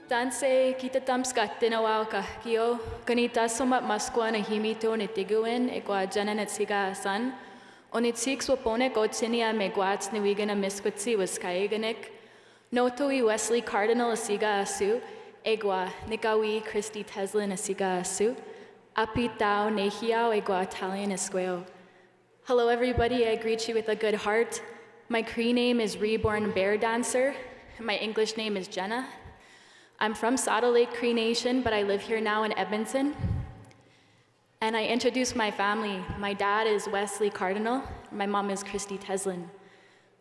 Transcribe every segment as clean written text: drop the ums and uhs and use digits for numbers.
Danse kita tamskat tinawaw ka kiyo kanita somat maskwa na himito ni tiguin ekwa janan at siga asan onit six wapone gotsinia megwats niwigan na miskutsi was kaiganik notoi Wesley Cardinal asiga asu egwa nikawi Christy Teslin asiga asu apitao nehiao egwa Italian esqueo. Hello everybody, I greet you with a good heart. My Cree name is Reborn Bear Dancer. My English name is Jenna. I'm from Saddle Lake Cree Nation, but I live here now in Edmonton. And I introduce my family. My dad is Wesley Cardinal. My mom is Christy Teslin.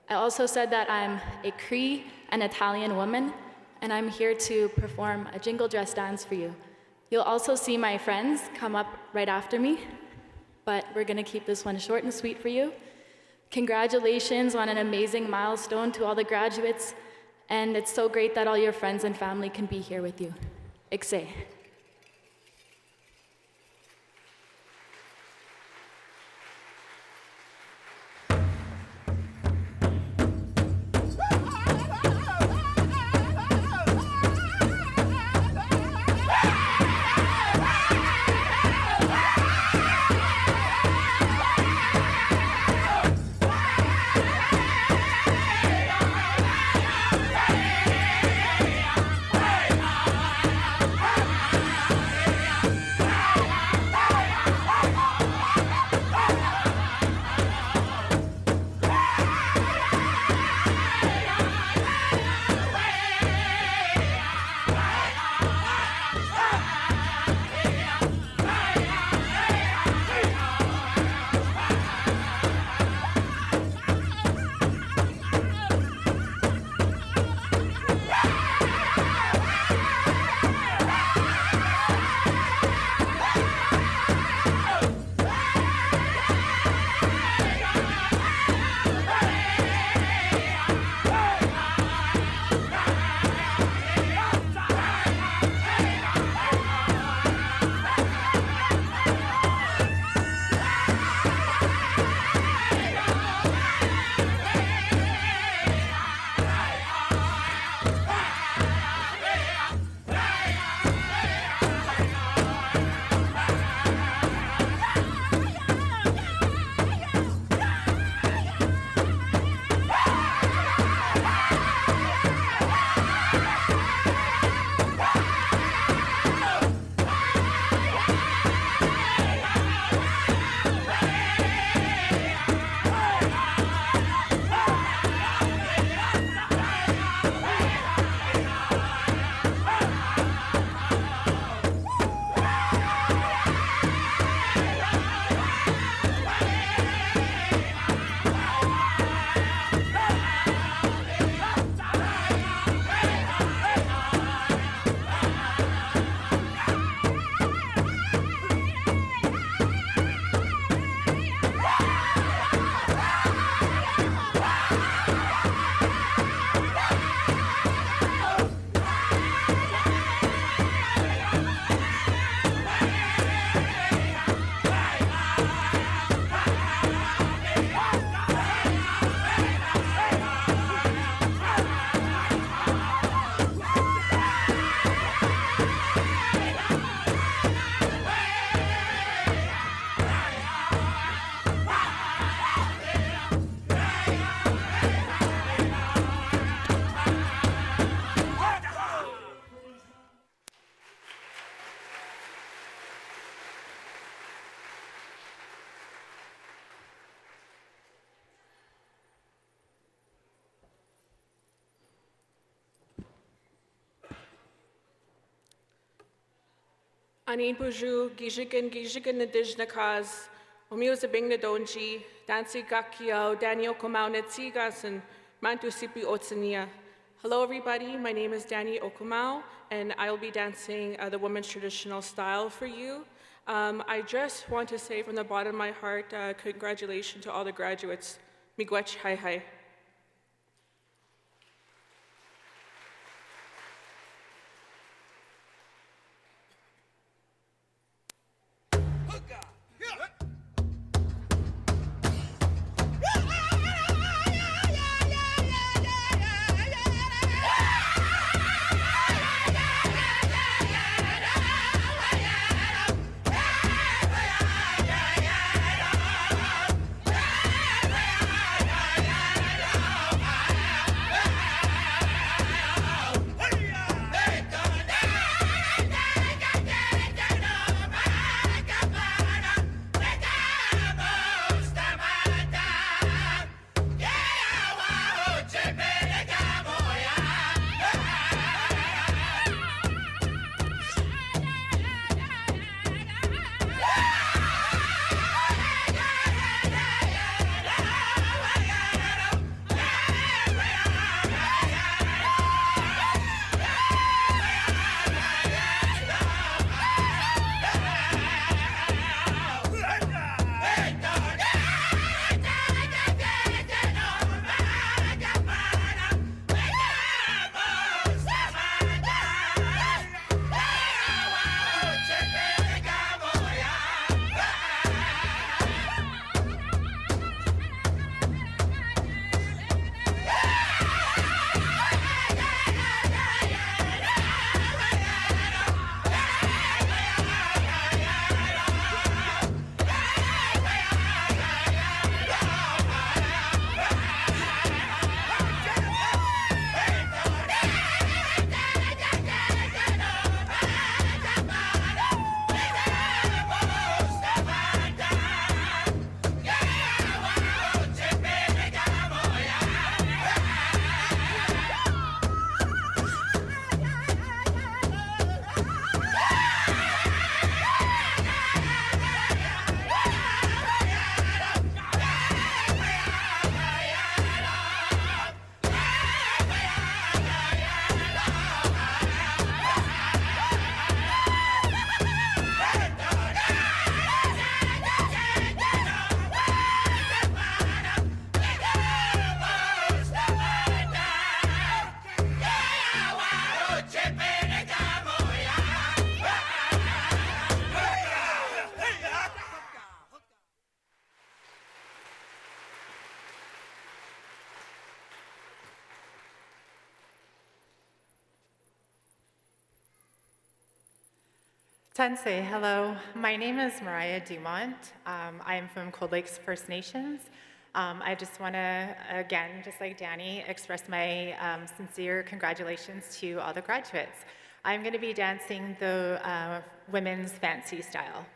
I also said that I'm a Cree and Italian woman, and I'm here to perform a jingle dress dance for you. You'll also see my friends come up right after me, but we're gonna keep this one short and sweet for you. Congratulations on an amazing milestone to all the graduates. And it's so great that all your friends and family can be here with you. Ikse. Anin buju gijigan na dijnakas, umiuza bing na donji, dansi gakiao, Daniel Okomau Netsigas, and Mantu Sipi Otsania. Hello everybody, my name is Dani Okomau, and I'll be dancing the women's traditional style for you. I just want to say from the bottom of my heart, congratulations to all the graduates. Miigwech hai hai. Tensei, hello. My name is Mariah Dumont. I am from Cold Lakes First Nations. I just want to, again, just like Danny, express my sincere congratulations to all the graduates. I'm going to be dancing the women's fancy style.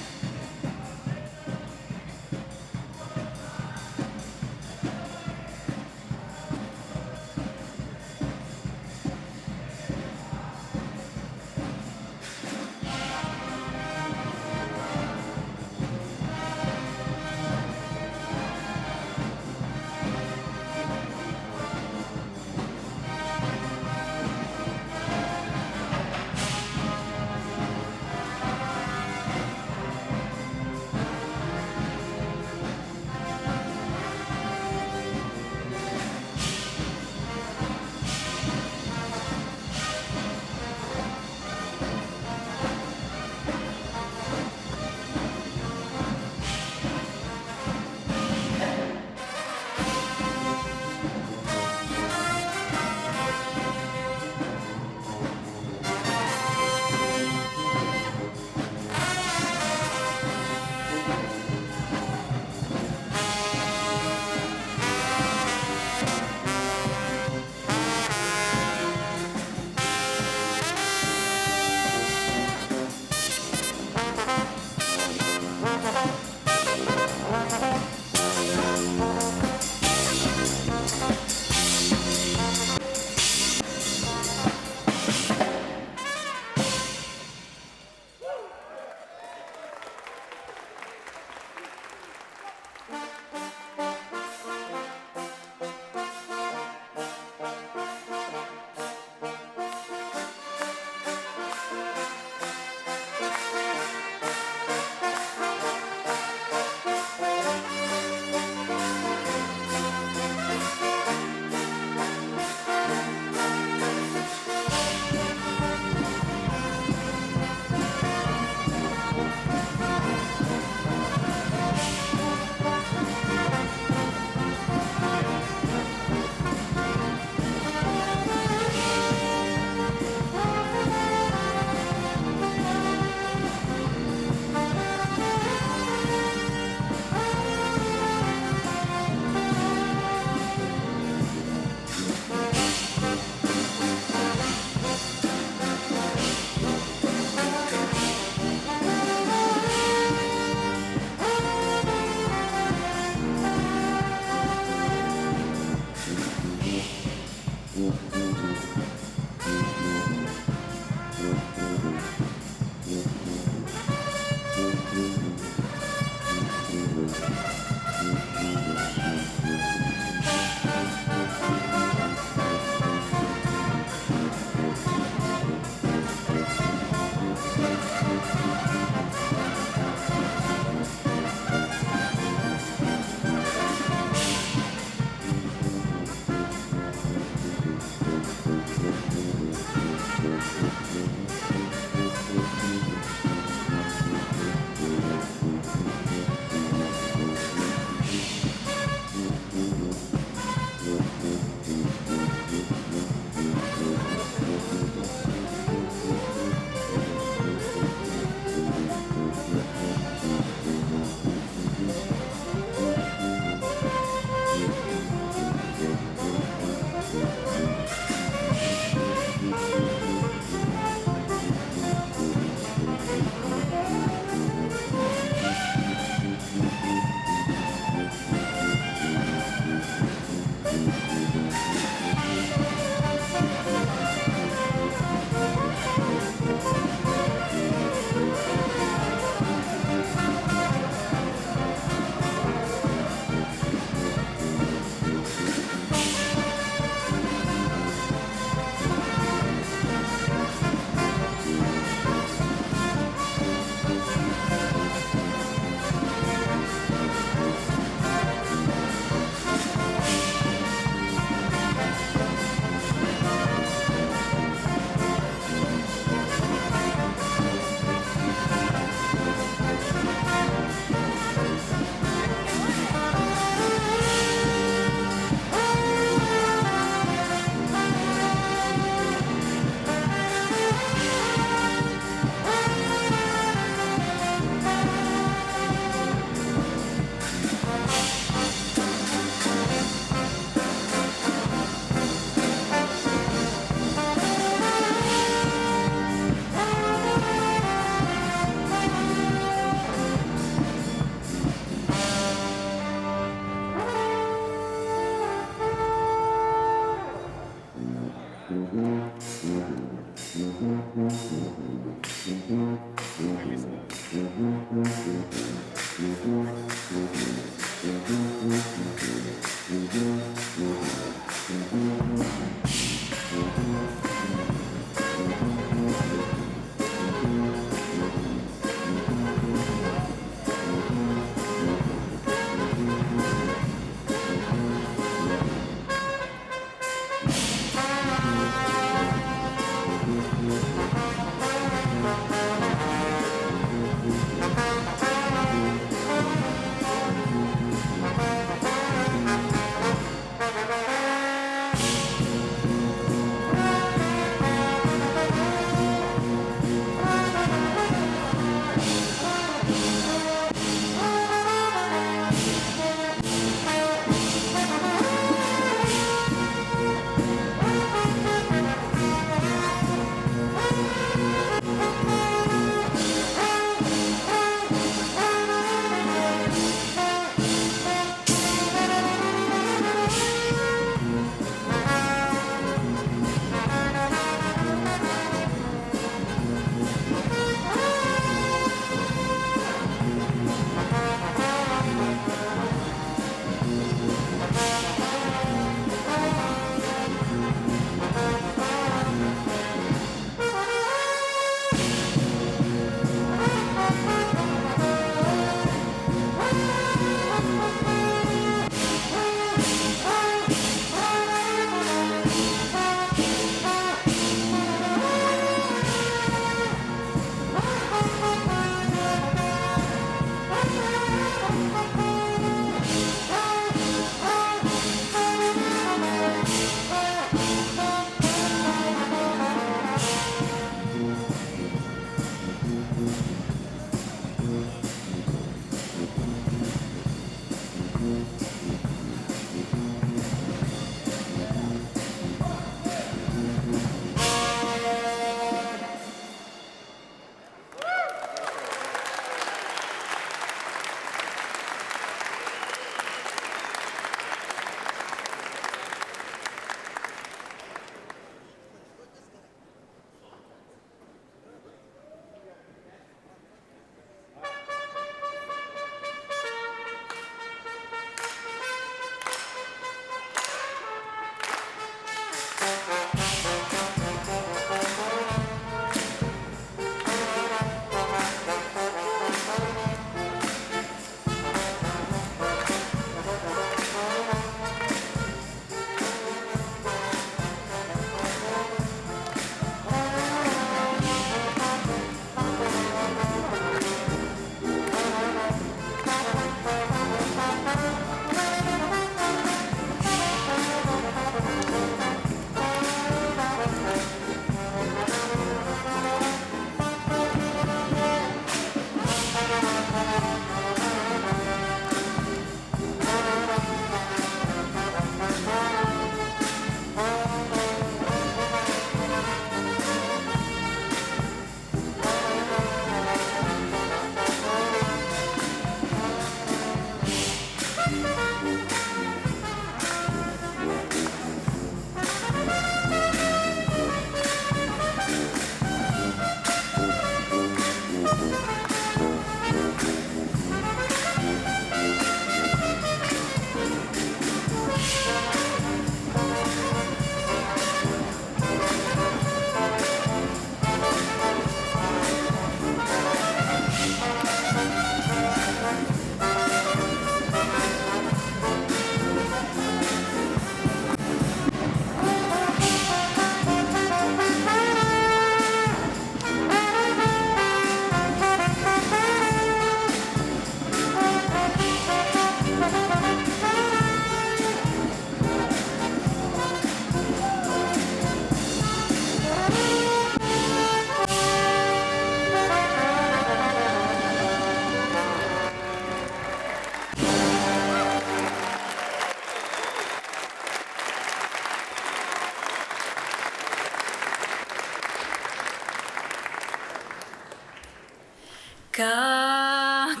kakanatak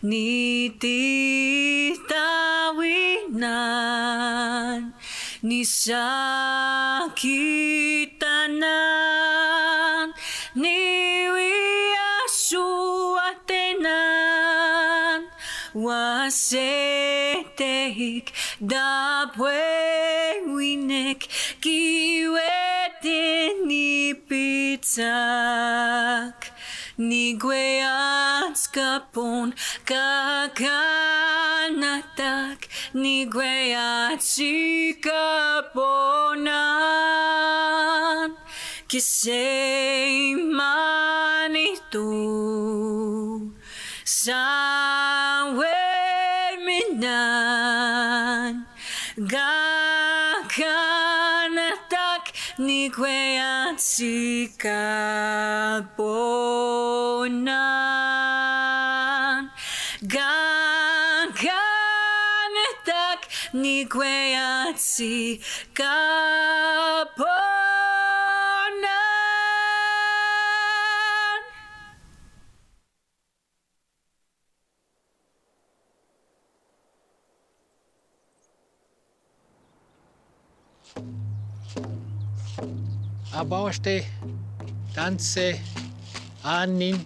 nititawinan nisakitanan niwiasuatenan wasetehik dapwewinek kiwetinipitsak nigweatskapon kakanatak nigweatsikaponan kiseimanito saweminan gakanatak nigweatsikaponan gakanatak nigweatsikaponan. Abawaste, danse, anin,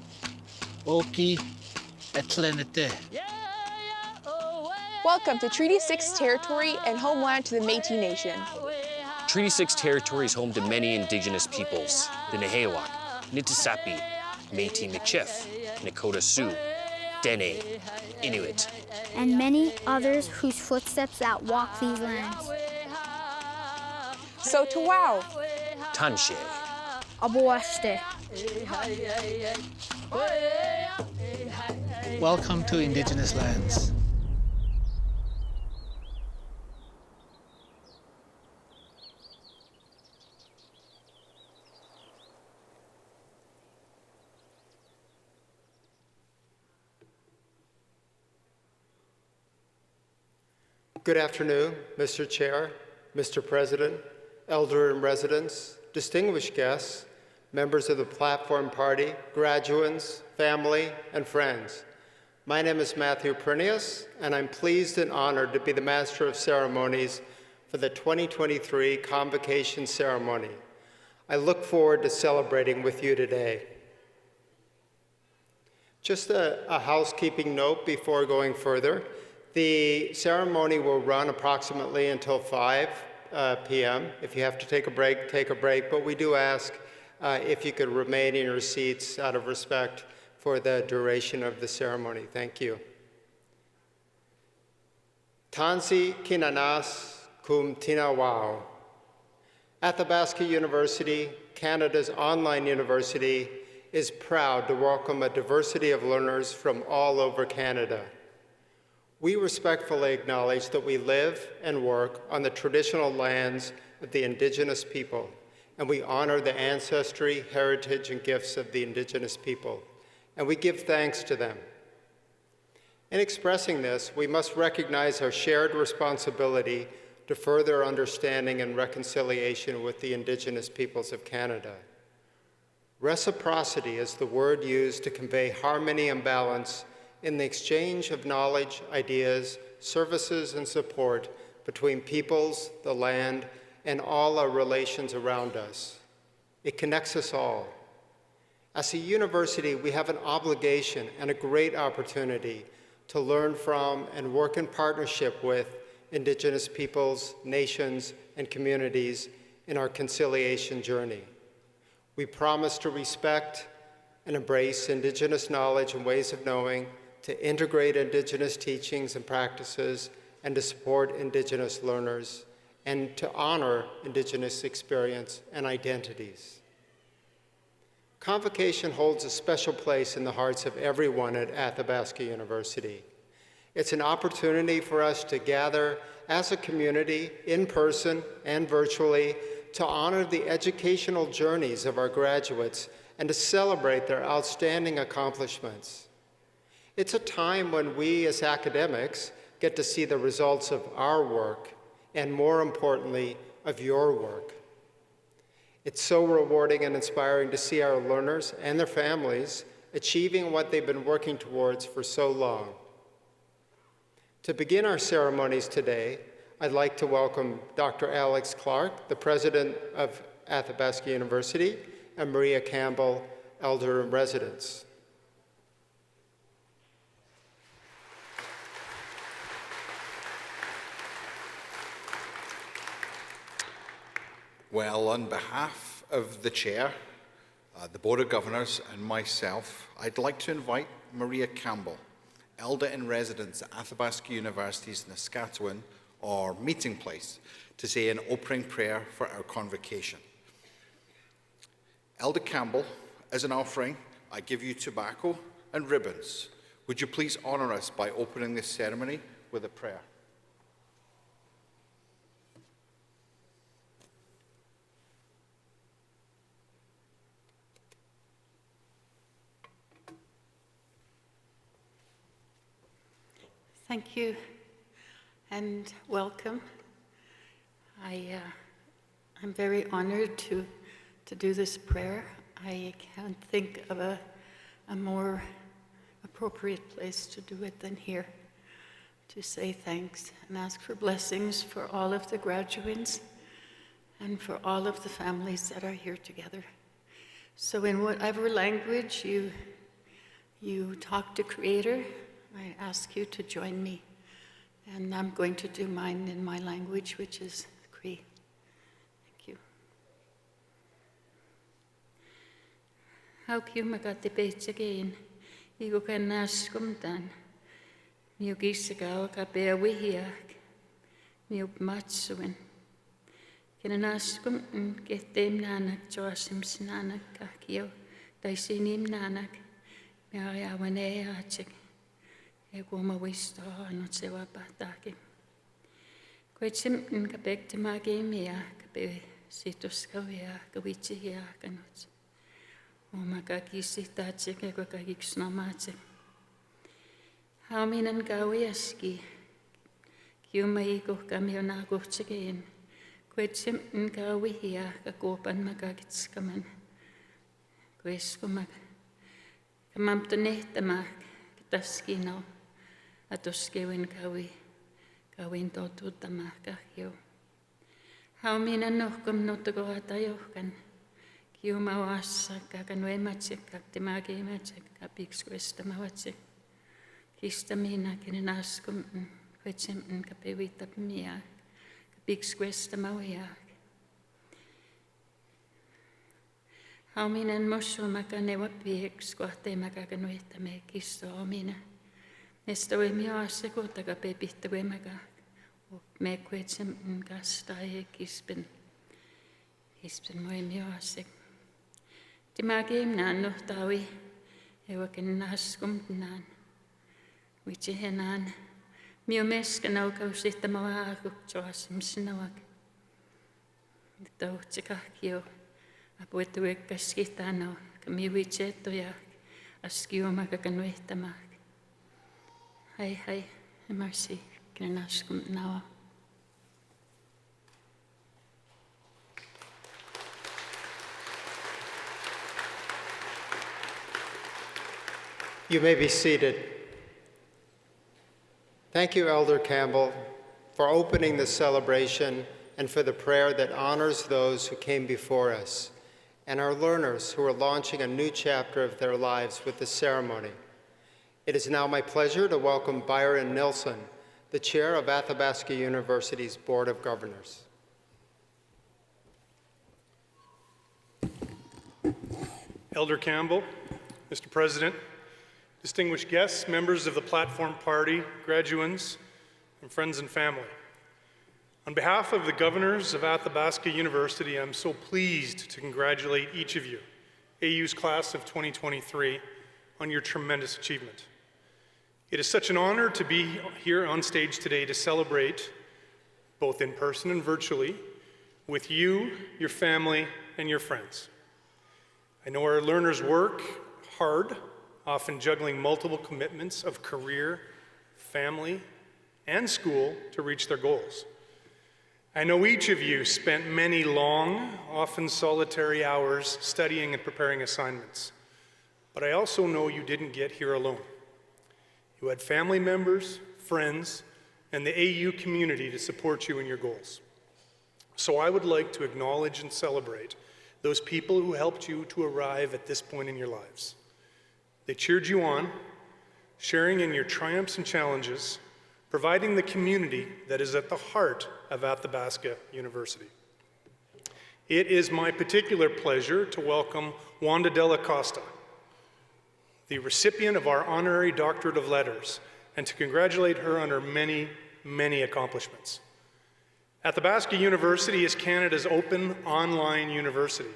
oki, etlenete. Welcome to Treaty 6 territory and homeland to the Métis Nation. Treaty 6 territory is home to many Indigenous peoples, the Nehewak, Nitissapi, Métis Michif, Nakota Sioux, Dene, Inuit, and many others whose footsteps that walk these lands. So to wow, Tanshe, Abuashte. Welcome to Indigenous lands. Good afternoon, Mr. Chair, Mr. President, Elder in Residence, distinguished guests, members of the Platform Party, graduates, family, and friends. My name is Matthew Pernius, and I'm pleased and honored to be the Master of Ceremonies for the 2023 Convocation Ceremony. I look forward to celebrating with you today. Just a housekeeping note before going further. The ceremony will run approximately until 5 p.m. If you have to take a break, take a break. But we do ask if you could remain in your seats out of respect for the duration of the ceremony. Thank you. Tansi kinanas kum tinawao. Athabasca University, Canada's online university, is proud to welcome a diversity of learners from all over Canada. We respectfully acknowledge that we live and work on the traditional lands of the Indigenous people, and we honor the ancestry, heritage, and gifts of the Indigenous people, and we give thanks to them. In expressing this, we must recognize our shared responsibility to further understanding and reconciliation with the Indigenous peoples of Canada. Reciprocity is the word used to convey harmony and balance in the exchange of knowledge, ideas, services, and support between peoples, the land, and all our relations around us. It connects us all. As a university, we have an obligation and a great opportunity to learn from and work in partnership with Indigenous peoples, nations, and communities in our conciliation journey. We promise to respect and embrace Indigenous knowledge and ways of knowing, to integrate Indigenous teachings and practices, and to support Indigenous learners, and to honor Indigenous experience and identities. Convocation holds a special place in the hearts of everyone at Athabasca University. It's an opportunity for us to gather as a community, in person and virtually, to honor the educational journeys of our graduates and to celebrate their outstanding accomplishments. It's a time when we as academics get to see the results of our work and, more importantly, of your work. It's so rewarding and inspiring to see our learners and their families achieving what they've been working towards for so long. To begin our ceremonies today, I'd like to welcome Dr. Alex Clark, the president of Athabasca University, and Maria Campbell, elder in residence. Well, on behalf of the Chair, the Board of Governors and myself, I'd like to invite Maria Campbell, Elder in Residence at Athabasca University's Saskatchewan, or meeting place, to say an opening prayer for our convocation. Elder Campbell, as an offering, I give you tobacco and ribbons. Would you please honour us by opening this ceremony with a prayer? Thank you and welcome. I'm very honored to do this prayer. I can't think of a more appropriate place to do it than here, to say thanks and ask for blessings for all of the graduates and for all of the families that are here together. So in whatever language you talk to Creator, I ask you to join me, and I'm going to do mine in my language, which is Cree. Thank you. Hauk magati peitsakin, igu kannaskumtan, miu kissakau ka peawihiak, miu matsuin. Kenanaskum kettem nanak joasim snanak kakio, daisinim nanak, miayawane achik. E kuma wisto anot se wapataki. Koitsim kapek temagi mia kape situs kawia kawitsia kanot. Oma kakisitache ke kakiksnamache. Hauminan kawiaski. Kiumai ko kamiona kuchtsakin. Koitsim kawia kakopan makakitskaman. Koiskumak kamamtanehtamak taskino. Atoskewin kawin totutama kahyo. Hauminan nohkum notogoatayohkan. Kiumawassa kakanwematse kaktimagimatse kapikskuestamawatse. Kistamina kinenaskum kwetsim kapewitapmia kapikskuestamawiak. Hauminan mossumakkanewapieks kohteimakakanuittame kistoomina. Nestoi miasse kutaka pepihtäwemaga. Me kwetsem kastai kispen moi miasse. Timageim nan nohtawi ewaken naskum nan. Witsihenan miumeska naukausittamawaakuk joasem sinawak. Tauhtsikahkio apuetuekkaskitano kamiwitsettoja askiumakakanwehtamak. Hai, mercy, kinanaskum nawa. You may be seated. Thank you, Elder Campbell, for opening the celebration and for the prayer that honors those who came before us, and our learners who are launching a new chapter of their lives with the ceremony. It is now my pleasure to welcome Byron Nilsson, the chair of Athabasca University's Board of Governors. Elder Campbell, Mr. President, distinguished guests, members of the Platform Party, graduands, and friends and family. On behalf of the governors of Athabasca University, I'm so pleased to congratulate each of you, AU's class of 2023, on your tremendous achievement. It is such an honor to be here on stage today to celebrate, both in person and virtually, with you, your family, and your friends. I know our learners work hard, often juggling multiple commitments of career, family, and school to reach their goals. I know each of you spent many long, often solitary hours studying and preparing assignments, but I also know you didn't get here alone. You had family members, friends, and the AU community to support you in your goals. So I would like to acknowledge and celebrate those people who helped you to arrive at this point in your lives. They cheered you on, sharing in your triumphs and challenges, providing the community that is at the heart of Athabasca University. It is my particular pleasure to welcome Wanda Dalla Costa, the recipient of our Honorary Doctorate of Letters, and to congratulate her on her many, many accomplishments. Athabasca University is Canada's open online university,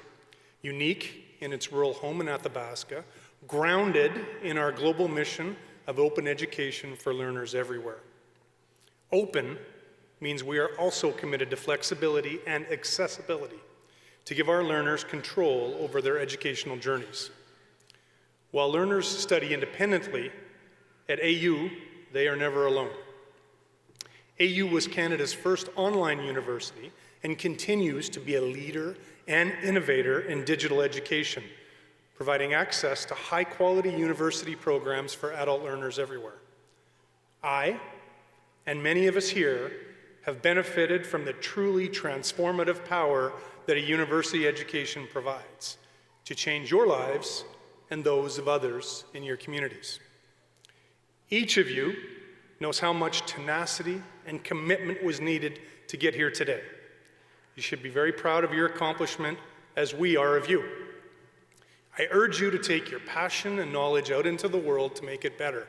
unique in its rural home in Athabasca, grounded in our global mission of open education for learners everywhere. Open means we are also committed to flexibility and accessibility to give our learners control over their educational journeys. While learners study independently, at AU, they are never alone. AU was Canada's first online university and continues to be a leader and innovator in digital education, providing access to high-quality university programs for adult learners everywhere. I, and many of us here, have benefited from the truly transformative power that a university education provides to change your lives and those of others in your communities. Each of you knows how much tenacity and commitment was needed to get here today. You should be very proud of your accomplishment, as we are of you. I urge you to take your passion and knowledge out into the world to make it better,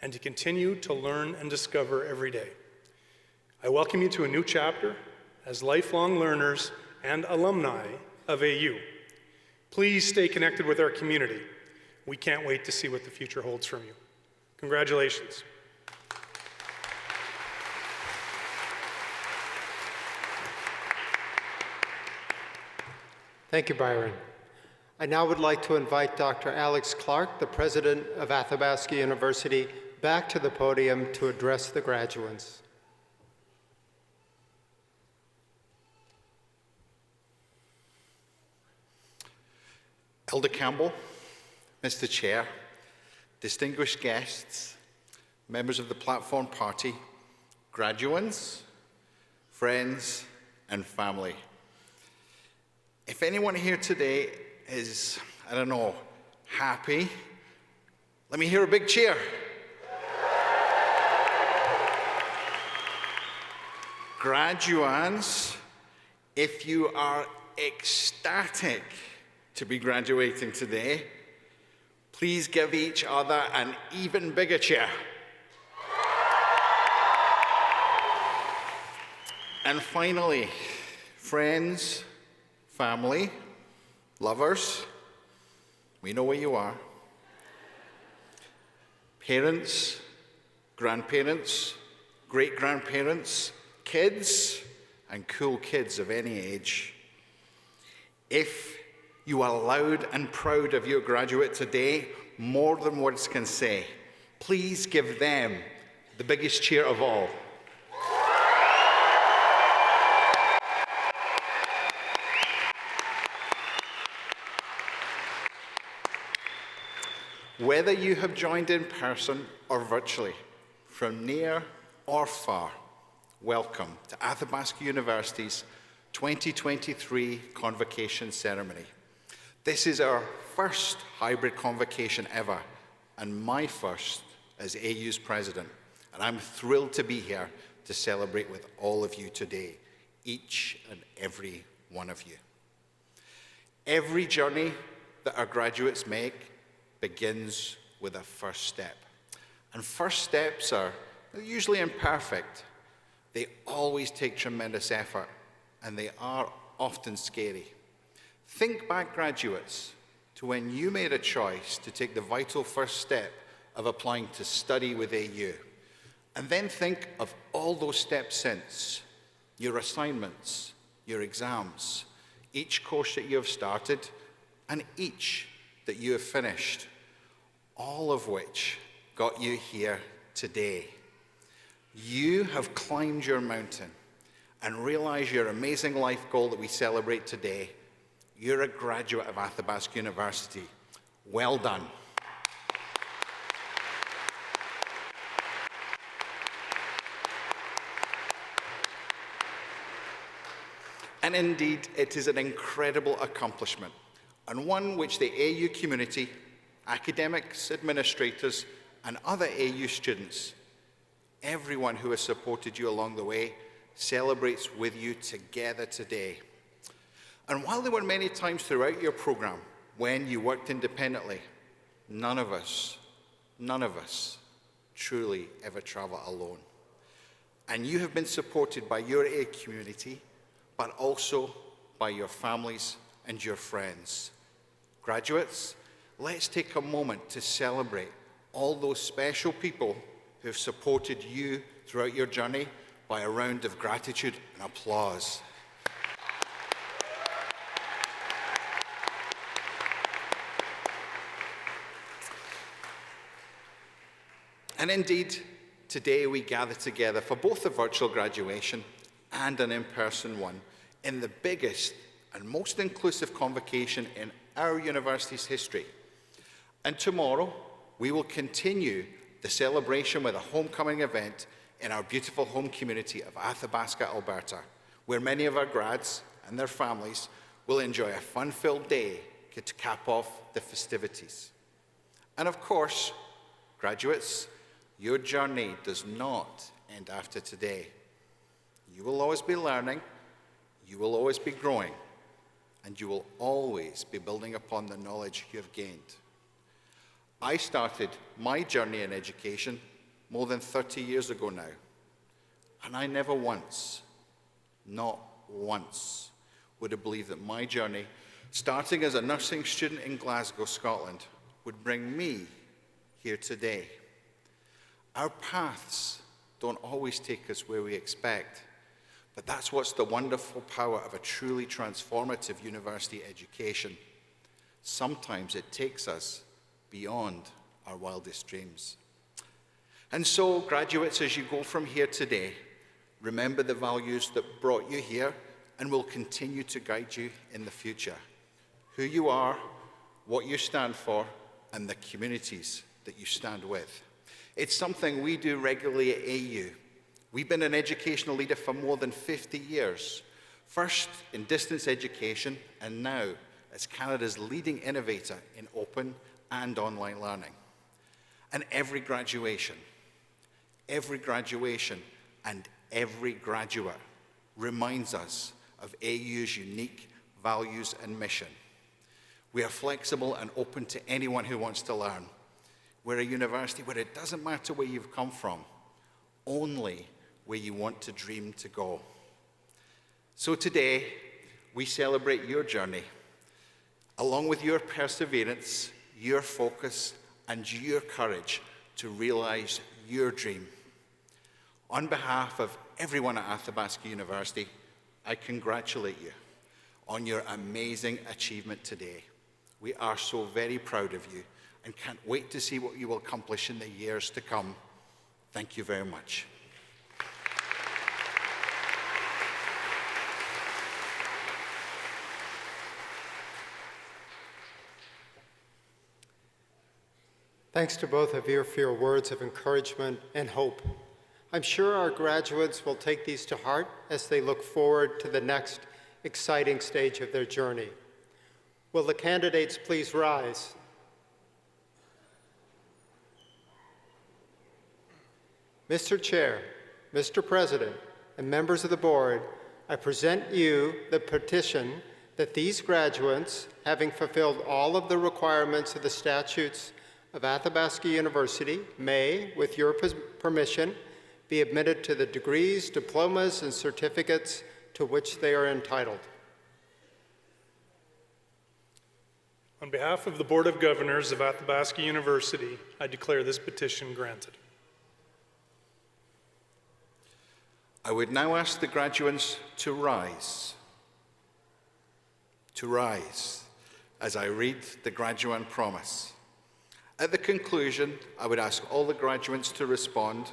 and to continue to learn and discover every day. I welcome you to a new chapter as lifelong learners and alumni of AU. Please stay connected with our community. We can't wait to see what the future holds from you. Congratulations. Thank you, Byron. I now would like to invite Dr. Alex Clark, the president of Athabasca University, back to the podium to address the graduates. Elder Campbell, Mr. Chair, distinguished guests, members of the Platform Party, graduates, friends, and family. If anyone here today is, I don't know, happy, let me hear a big cheer. Graduands, if you are ecstatic to be graduating today, please give each other an even bigger cheer. And finally, friends, family, lovers, we know where you are. Parents, grandparents, great-grandparents, kids, and cool kids of any age. If you are loud and proud of your graduate today, more than words can say, please give them the biggest cheer of all. Whether you have joined in person or virtually, from near or far, welcome to Athabasca University's 2023 Convocation ceremony. This is our first hybrid convocation ever, and my first as AU's president. And I'm thrilled to be here to celebrate with all of you today, each and every one of you. Every journey that our graduates make begins with a first step. And first steps are usually imperfect. They always take tremendous effort, and they are often scary. Think back, graduates, to when you made a choice to take the vital first step of applying to study with AU. And then think of all those steps since, your assignments, your exams, each course that you have started, and each that you have finished, all of which got you here today. You have climbed your mountain, and realize your amazing life goal that we celebrate today. You're a graduate of Athabasca University. Well done. And indeed, it is an incredible accomplishment, and one which the AU community, academics, administrators, and other AU students, everyone who has supported you along the way, celebrates with you together today. And while there were many times throughout your program when you worked independently, none of us truly ever travel alone. And you have been supported by your AU community, but also by your families and your friends. Graduates, let's take a moment to celebrate all those special people who have supported you throughout your journey by a round of gratitude and applause. And indeed, today we gather together for both a virtual graduation and an in-person one in the biggest and most inclusive convocation in our university's history. And tomorrow, we will continue the celebration with a homecoming event in our beautiful home community of Athabasca, Alberta, where many of our grads and their families will enjoy a fun-filled day to cap off the festivities. And of course, graduates, your journey does not end after today. You will always be learning, you will always be growing, and you will always be building upon the knowledge you have gained. I started my journey in education more than 30 years ago now, and I never once, not once, would have believed that my journey, starting as a nursing student in Glasgow, Scotland, would bring me here today. Our paths don't always take us where we expect, but that's what's the wonderful power of a truly transformative university education. Sometimes it takes us beyond our wildest dreams. And so, graduates, as you go from here today, remember the values that brought you here and will continue to guide you in the future. Who you are, what you stand for, and the communities that you stand with. It's something we do regularly at AU. We've been an educational leader for more than 50 years, first in distance education, and now as Canada's leading innovator in open and online learning. And every graduation and every graduate reminds us of AU's unique values and mission. We are flexible and open to anyone who wants to learn. We're a university where it doesn't matter where you've come from, only where you want to dream to go. So today, we celebrate your journey, along with your perseverance, your focus, and your courage to realize your dream. On behalf of everyone at Athabasca University, I congratulate you on your amazing achievement today. We are so very proud of you and can't wait to see what you will accomplish in the years to come. Thank you very much. Thanks to both of you for your words of encouragement and hope. I'm sure our graduates will take these to heart as they look forward to the next exciting stage of their journey. Will the candidates please rise? Mr. Chair, Mr. President, and members of the board, I present you the petition that these graduates, having fulfilled all of the requirements of the statutes of Athabasca University, may, with your permission, be admitted to the degrees, diplomas, and certificates to which they are entitled. On behalf of the Board of Governors of Athabasca University, I declare this petition granted. I would now ask the graduates to rise as I read the graduate promise. At the conclusion, I would ask all the graduates to respond,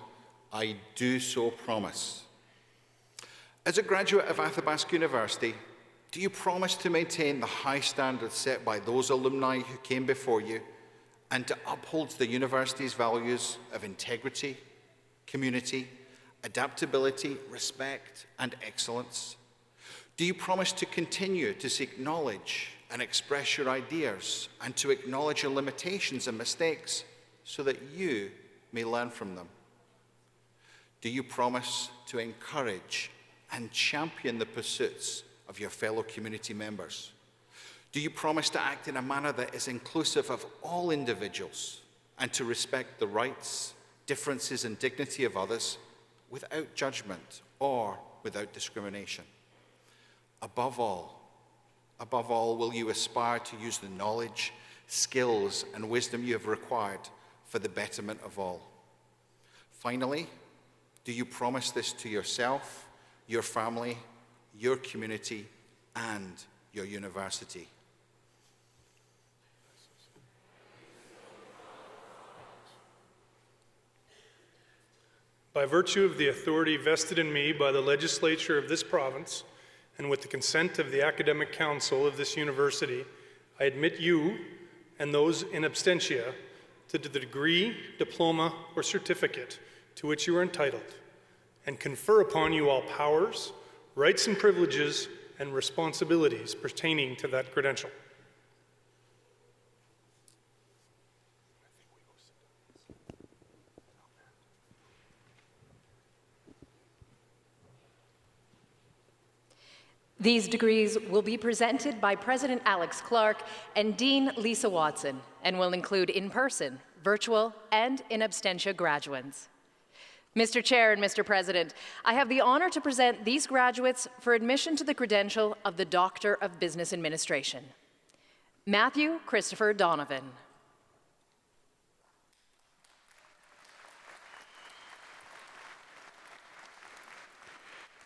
"I do so promise." As a graduate of Athabasca University, do you promise to maintain the high standards set by those alumni who came before you and to uphold the university's values of integrity, community, adaptability, respect, and excellence? Do you promise to continue to seek knowledge and express your ideas and to acknowledge your limitations and mistakes so that you may learn from them? Do you promise to encourage and champion the pursuits of your fellow community members? Do you promise to act in a manner that is inclusive of all individuals and to respect the rights, differences, and dignity of others without judgment or without discrimination? Above all, will you aspire to use the knowledge, skills, and wisdom you have acquired for the betterment of all? Finally, do you promise this to yourself, your family, your community, and your university? By virtue of the authority vested in me by the legislature of this province, and with the consent of the Academic Council of this university, I admit you and those in absentia to the degree, diploma, or certificate to which you are entitled, and confer upon you all powers, rights and privileges, and responsibilities pertaining to that credential. These degrees will be presented by President Alex Clark and Dean Lisa Watson, and will include in-person, virtual, and in absentia graduates. Mr. Chair and Mr. President, I have the honor to present these graduates for admission to the credential of the Doctor of Business Administration. Matthew Christopher Donovan.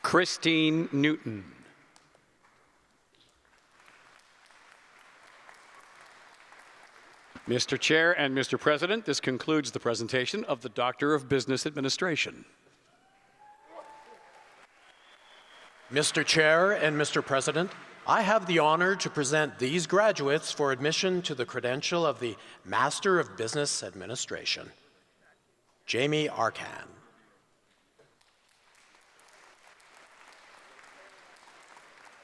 Christine Newton. Mr. Chair and Mr. President, this concludes the presentation of the Doctor of Business Administration. Mr. Chair and Mr. President, I have the honor to present these graduates for admission to the credential of the Master of Business Administration. Jamie Arcan.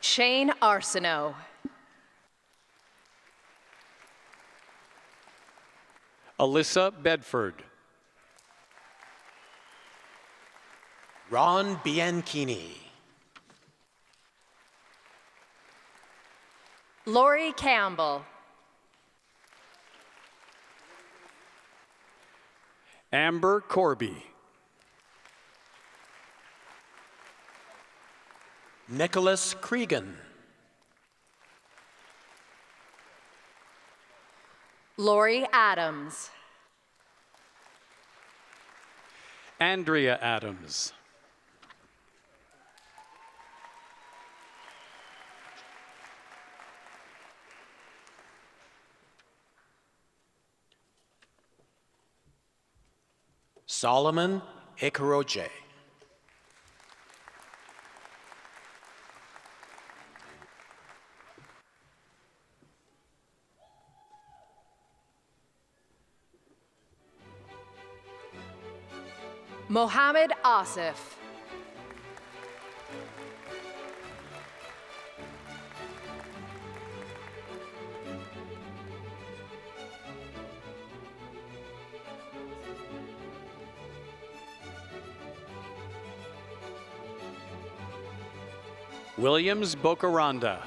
Shane Arsenault. Alyssa Bedford. Ron Bianchini. Lori Campbell. Amber Corby. Nicholas Cregan. Lori Adams. Andrea Adams. Solomon Ikaroje. Mohammed Asif. Williams Bocaranda.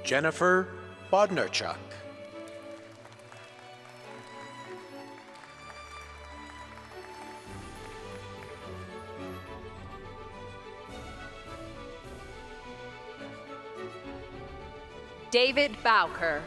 Jennifer Bodnarchuk. David Bowker.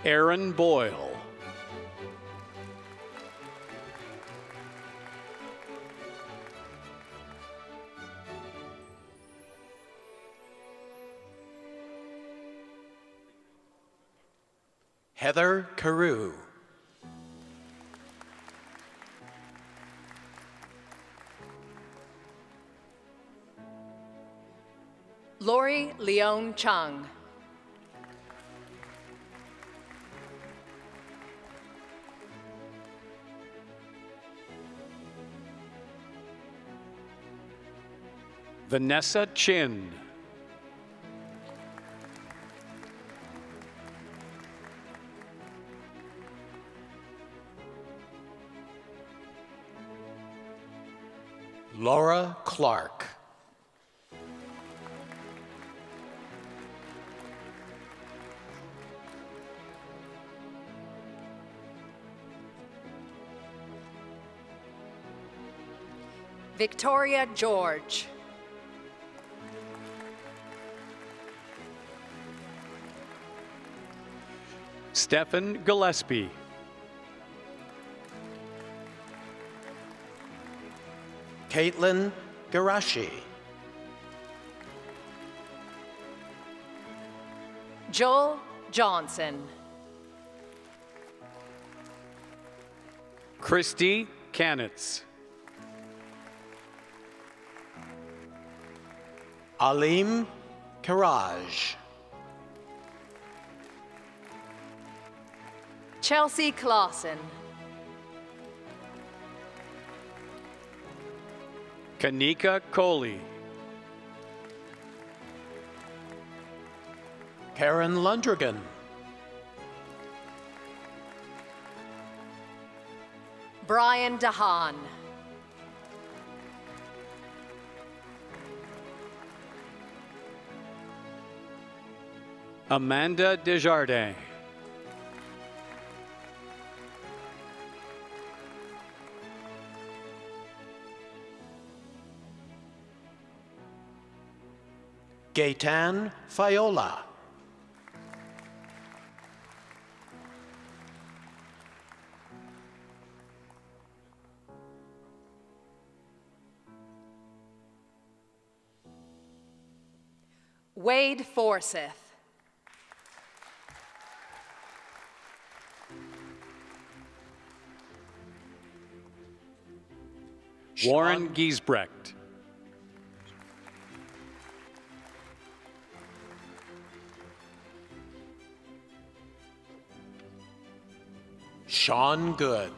Aaron Boyle. Heather Carew. Lori Leon Chung. Vanessa Chin. Laura Clark. Victoria George. Stephen Gillespie. Caitlin Garashi. Joel Johnson. Christy Canitz. Alim Karaj. Chelsea Clausen. Kanika Coley. Karen Lundrigan. Brian DeHaan. Amanda Desjardins. Gaetan Fiola. Wade Forsyth. Warren Giesbrecht. Sean Good.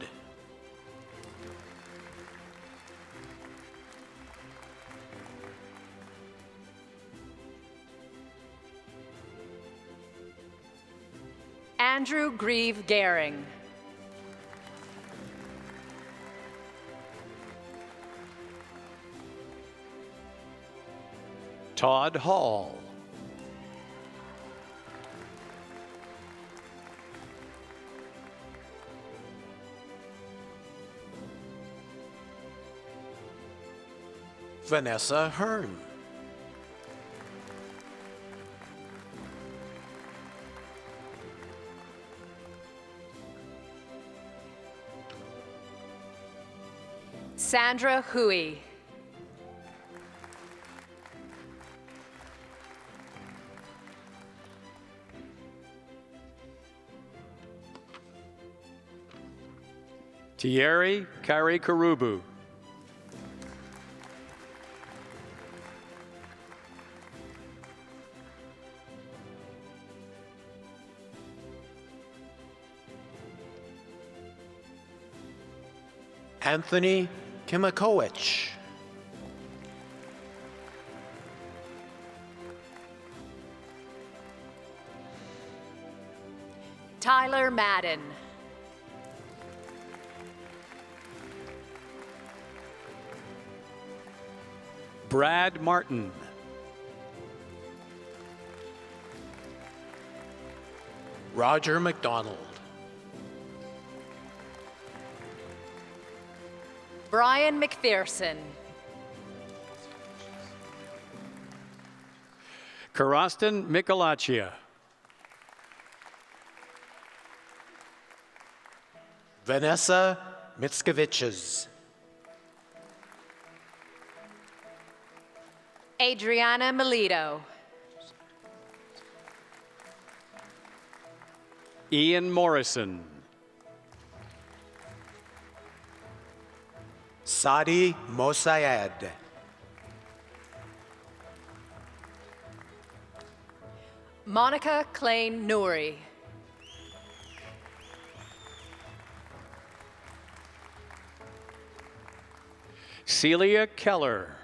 Andrew Grieve Gehring. Todd Hall. Vanessa Hearn. Sandra Hui. Thierry Kari Karubu. Anthony Kimakowicz. Tyler Madden. Brad Martin. Roger McDonald. Brian McPherson. Karastan Mikolachia. Vanessa Mitskeviches. Adriana Melito. Ian Morrison. Sadi Mosayed. Monica Klein Nouri. Celia Keller.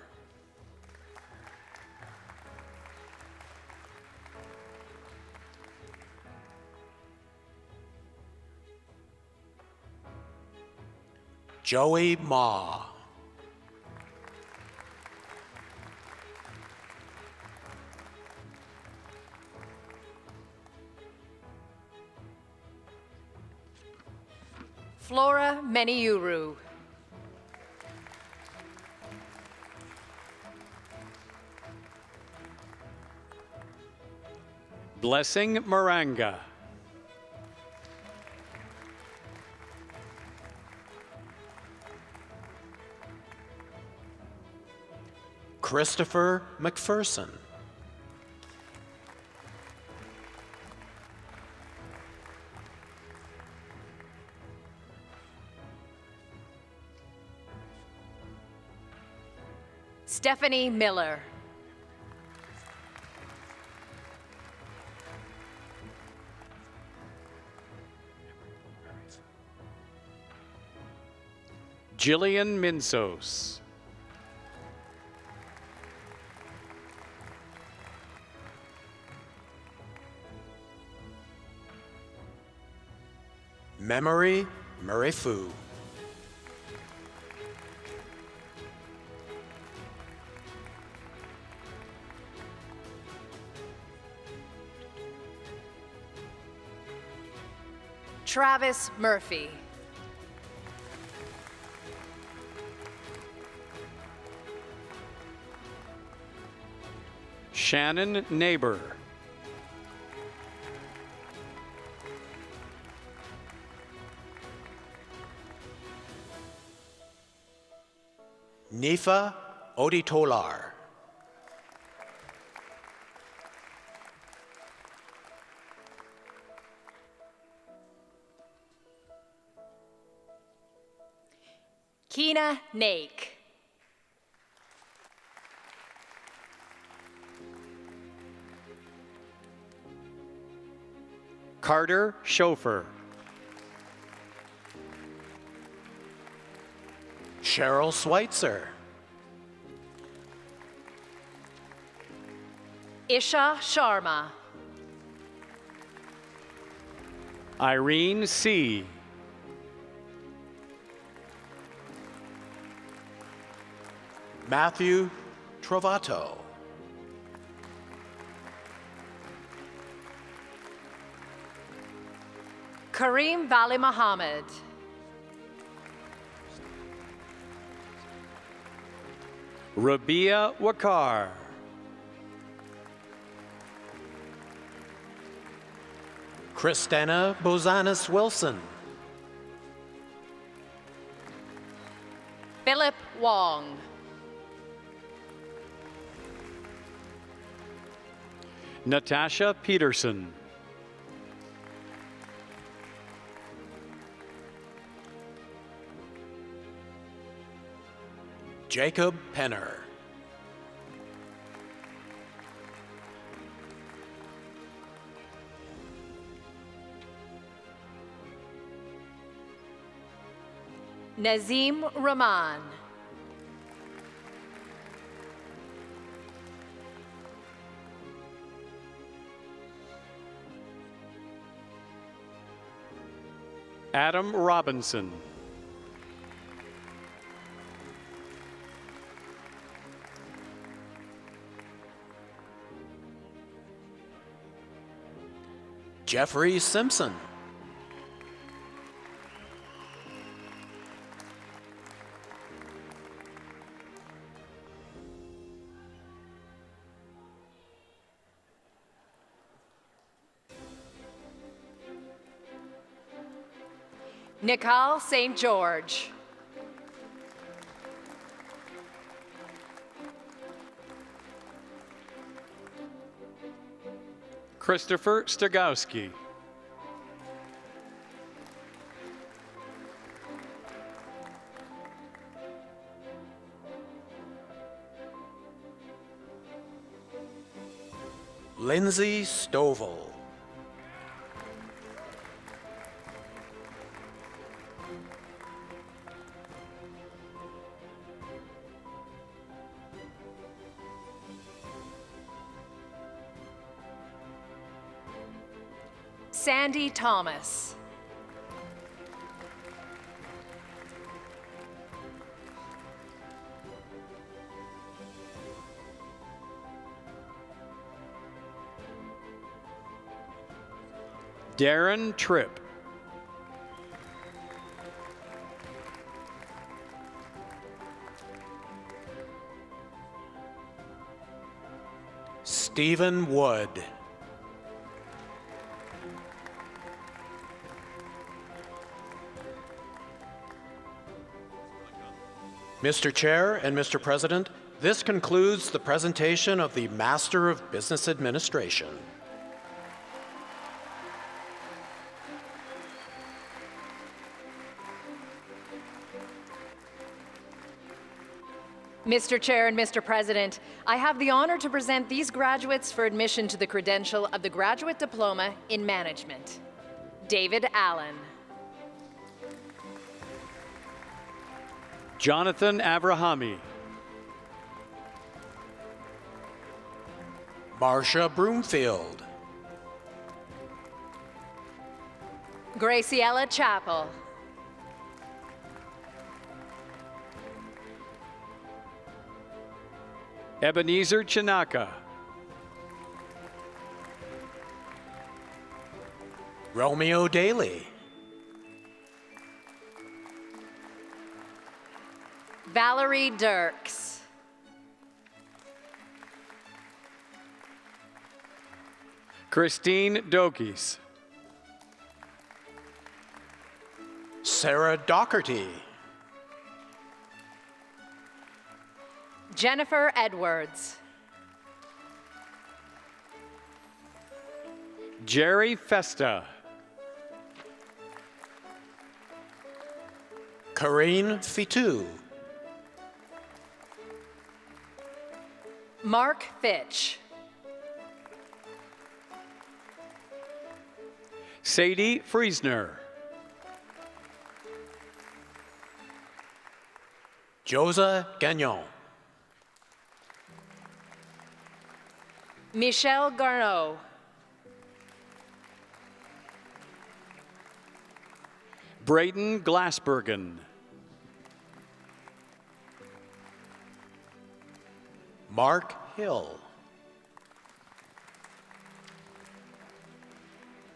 Joey Ma. Flora Meniuru. Blessing Maranga. Christopher McPherson. Stephanie Miller. Jillian Minsos. Memory Murifu. Travis Murphy. Shannon Neighbor. Nifa Oditolar. Kina Nake. Carter Schofer. Cheryl Schweitzer. Isha Sharma. Irene C. Matthew Trovato. Kareem Vali Muhammad. Rabia Wakar. Christina Bozanis Wilson. Philip Wong. Natasha Peterson. Jacob Penner. Nazim Rahman. Adam Robinson. Jeffrey Simpson. Nicole St. George. Christopher Stagowski. Lindsay Stovall. Sandy Thomas. Darren Tripp. Stephen Wood. Mr. Chair and Mr. President, this concludes the presentation of the Master of Business Administration. Mr. Chair and Mr. President, I have the honor to present these graduates for admission to the credential of the Graduate Diploma in Management. David Allen. Jonathan Abrahami. Marcia Broomfield. Graciela Chappell. Ebenezer Chinaka. Romeo Daly. Valerie Dirks. Christine Dokes. Sarah Doherty. Jennifer Edwards. Jerry Festa. Karine Fitu. Mark Fitch. Sadie Friesner. Josa Gagnon. Michelle Garneau. Braden Glassbergen. Mark Hill.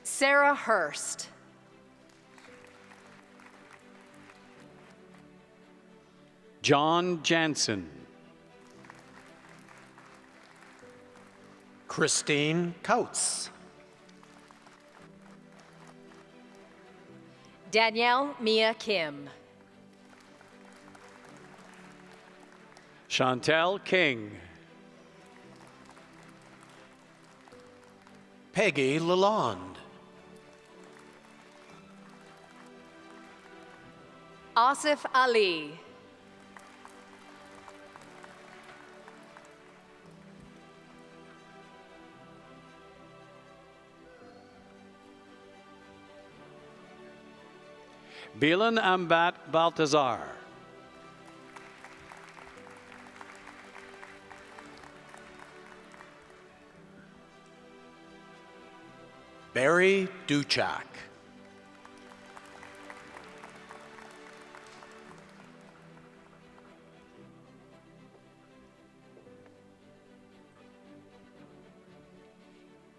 Sarah Hurst. John Jansen. Christine Coates. Danielle Mia Kim. Chantel King. Peggy Lalonde. Asif Ali. Bilan Ambat Baltazar. Barry Duchak.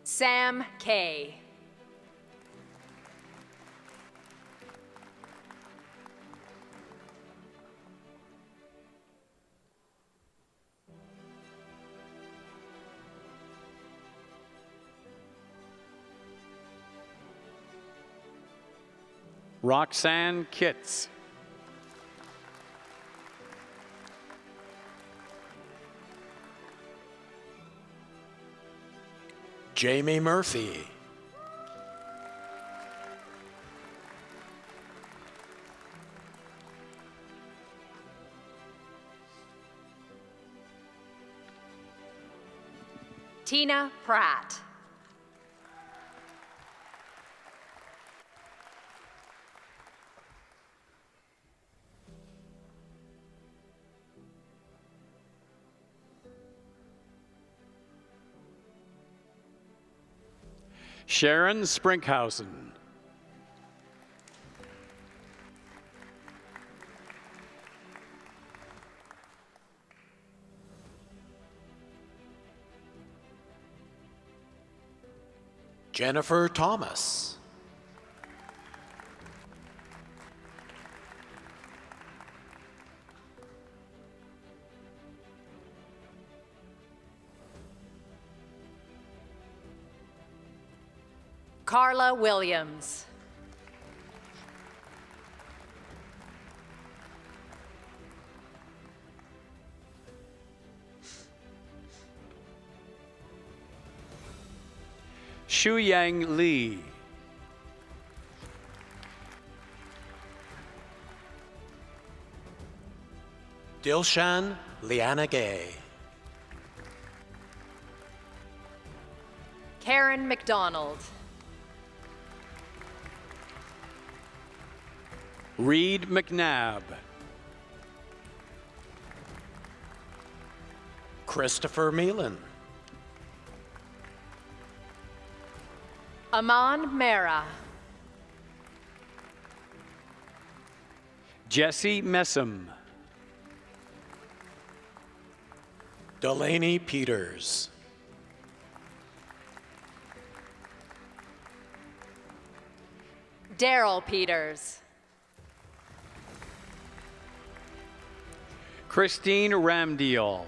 Sam Kay. Roxanne Kitts. Jamie Murphy. Tina Pratt. Sharon Sprinkhausen. Jennifer Thomas. Carla Williams. Shu Yang Lee. Dilshan Liana Gay. Karen McDonald. Reed McNabb. Christopher Meelan. Aman Mera. Jesse Messam. Delaney Peters. Daryl Peters. Christine Ramdial.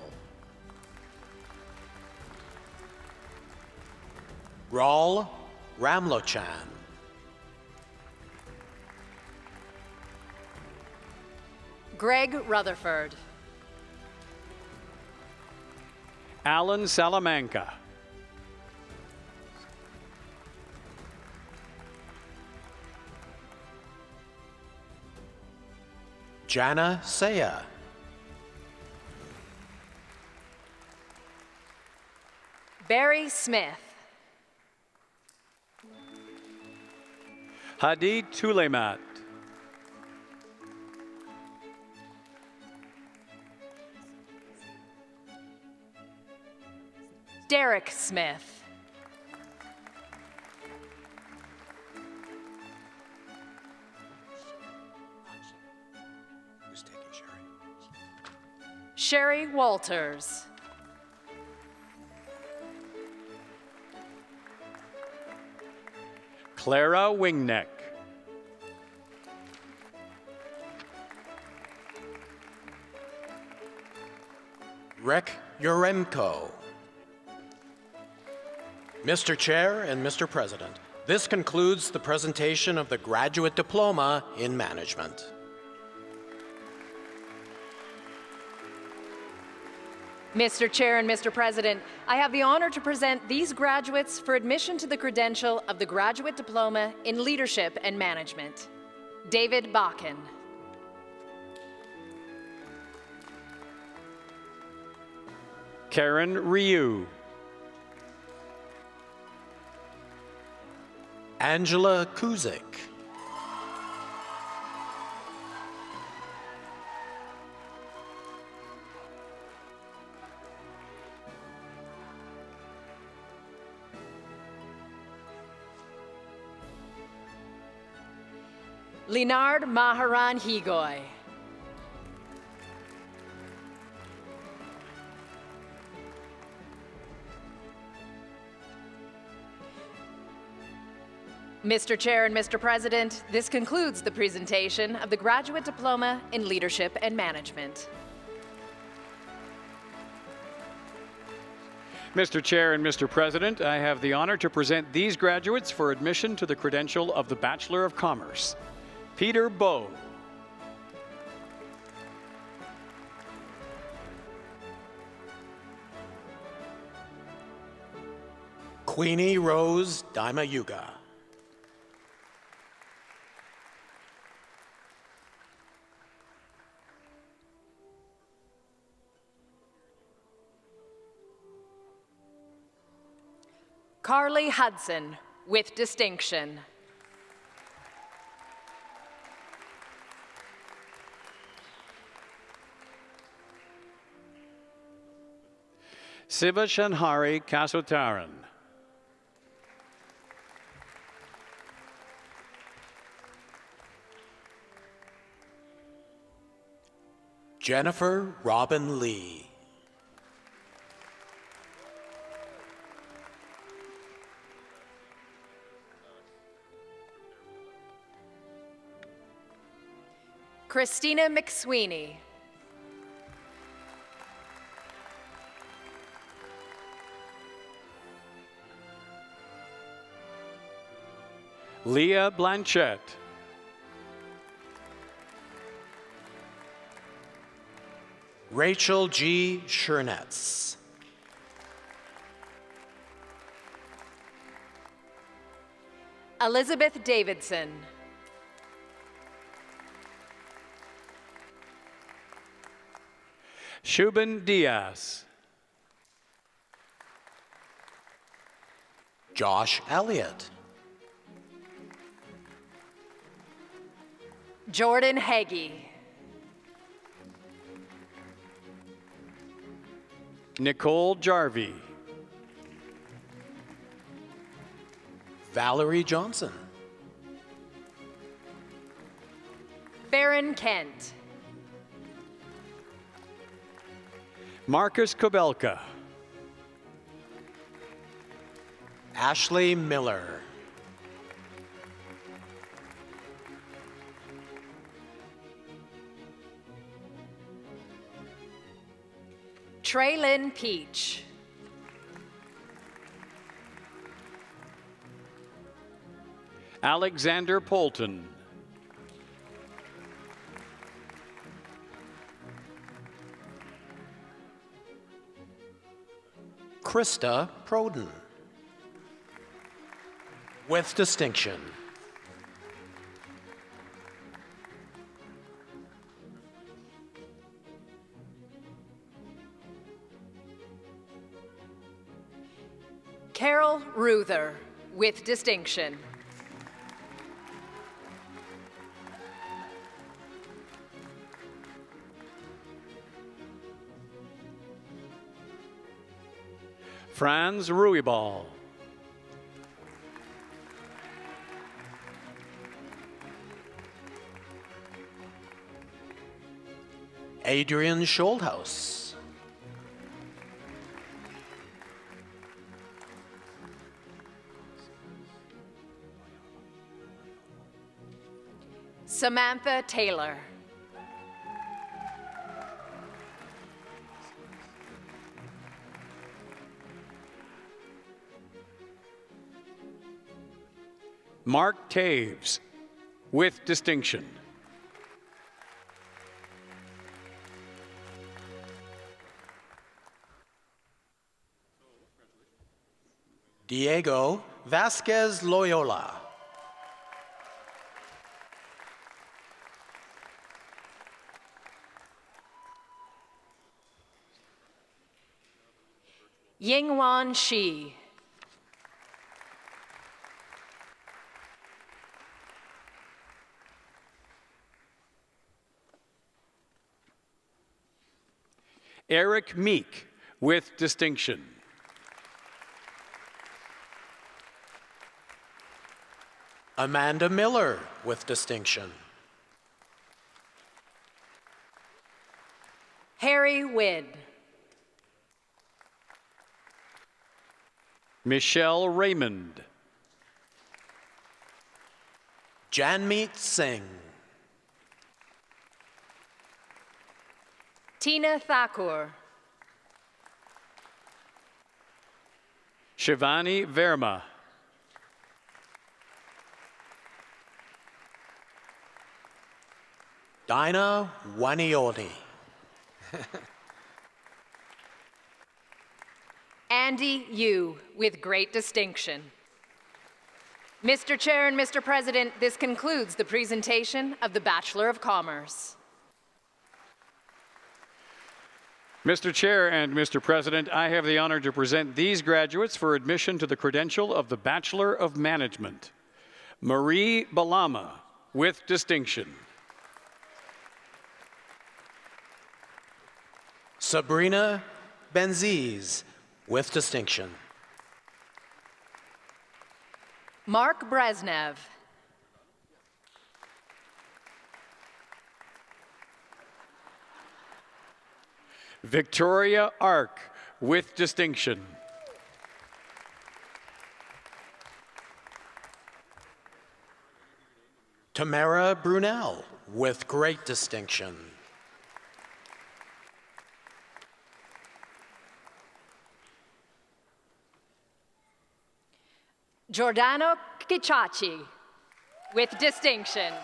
Raul Ramlochan. Greg Rutherford. Alan Salamanca. Jana Saya. Barry Smith. Hadi Tulemat. Derek Smith. Who's taking Sherry? Sherry Walters. Clara Wingneck. Rek Uremko. Mr. Chair and Mr. President, this concludes the presentation of the Graduate Diploma in Management. Mr. Chair and Mr. President, I have the honor to present these graduates for admission to the credential of the Graduate Diploma in Leadership and Management. David Bakken. Karen Ryu. Angela Kuzik. Linard Maharan Higoy. Mr. Chair and Mr. President, this concludes the presentation of the Graduate Diploma in Leadership and Management. Mr. Chair and Mr. President, I have the honor to present these graduates for admission to the credential of the Bachelor of Commerce. Peter Bowe. Queenie Rose Daimayuga. Carly Hudson, with distinction. Siva Shanhari Kasutaran. Jennifer Robin Lee. Christina McSweeney. Leah Blanchette. Rachel G. Shernetz. Elizabeth Davidson. Shubin Diaz. Josh Elliott. Jordan Hagee. Nicole Jarvie. Valerie Johnson. Farron Kent. Marcus Kobelka. Ashley Miller. Traylyn Peach. Alexander Polton. Krista Proden. With distinction. Carol Ruther, with distinction. Franz Ruibal. Adrian Scholdhaus. Samantha Taylor. Mark Taves, with distinction. Diego Vasquez Loyola. Yingwan Shi. Eric Meek, with distinction. Amanda Miller, with distinction. Harry Widd. Michelle Raymond. Janmeet Singh. Tina Thakur. Shivani Verma. Dinah Wanioni. Andy Yu, with great distinction. Mr. Chair and Mr. President, this concludes the presentation of the Bachelor of Commerce. Mr. Chair and Mr. President, I have the honor to present these graduates for admission to the credential of the Bachelor of Management. Marie Balama, with distinction. Sabrina Benziz, with distinction. Mark Brezhnev. Victoria Ark, with distinction. Tamara Brunel, with great distinction. Giordano Kichachi, with distinction.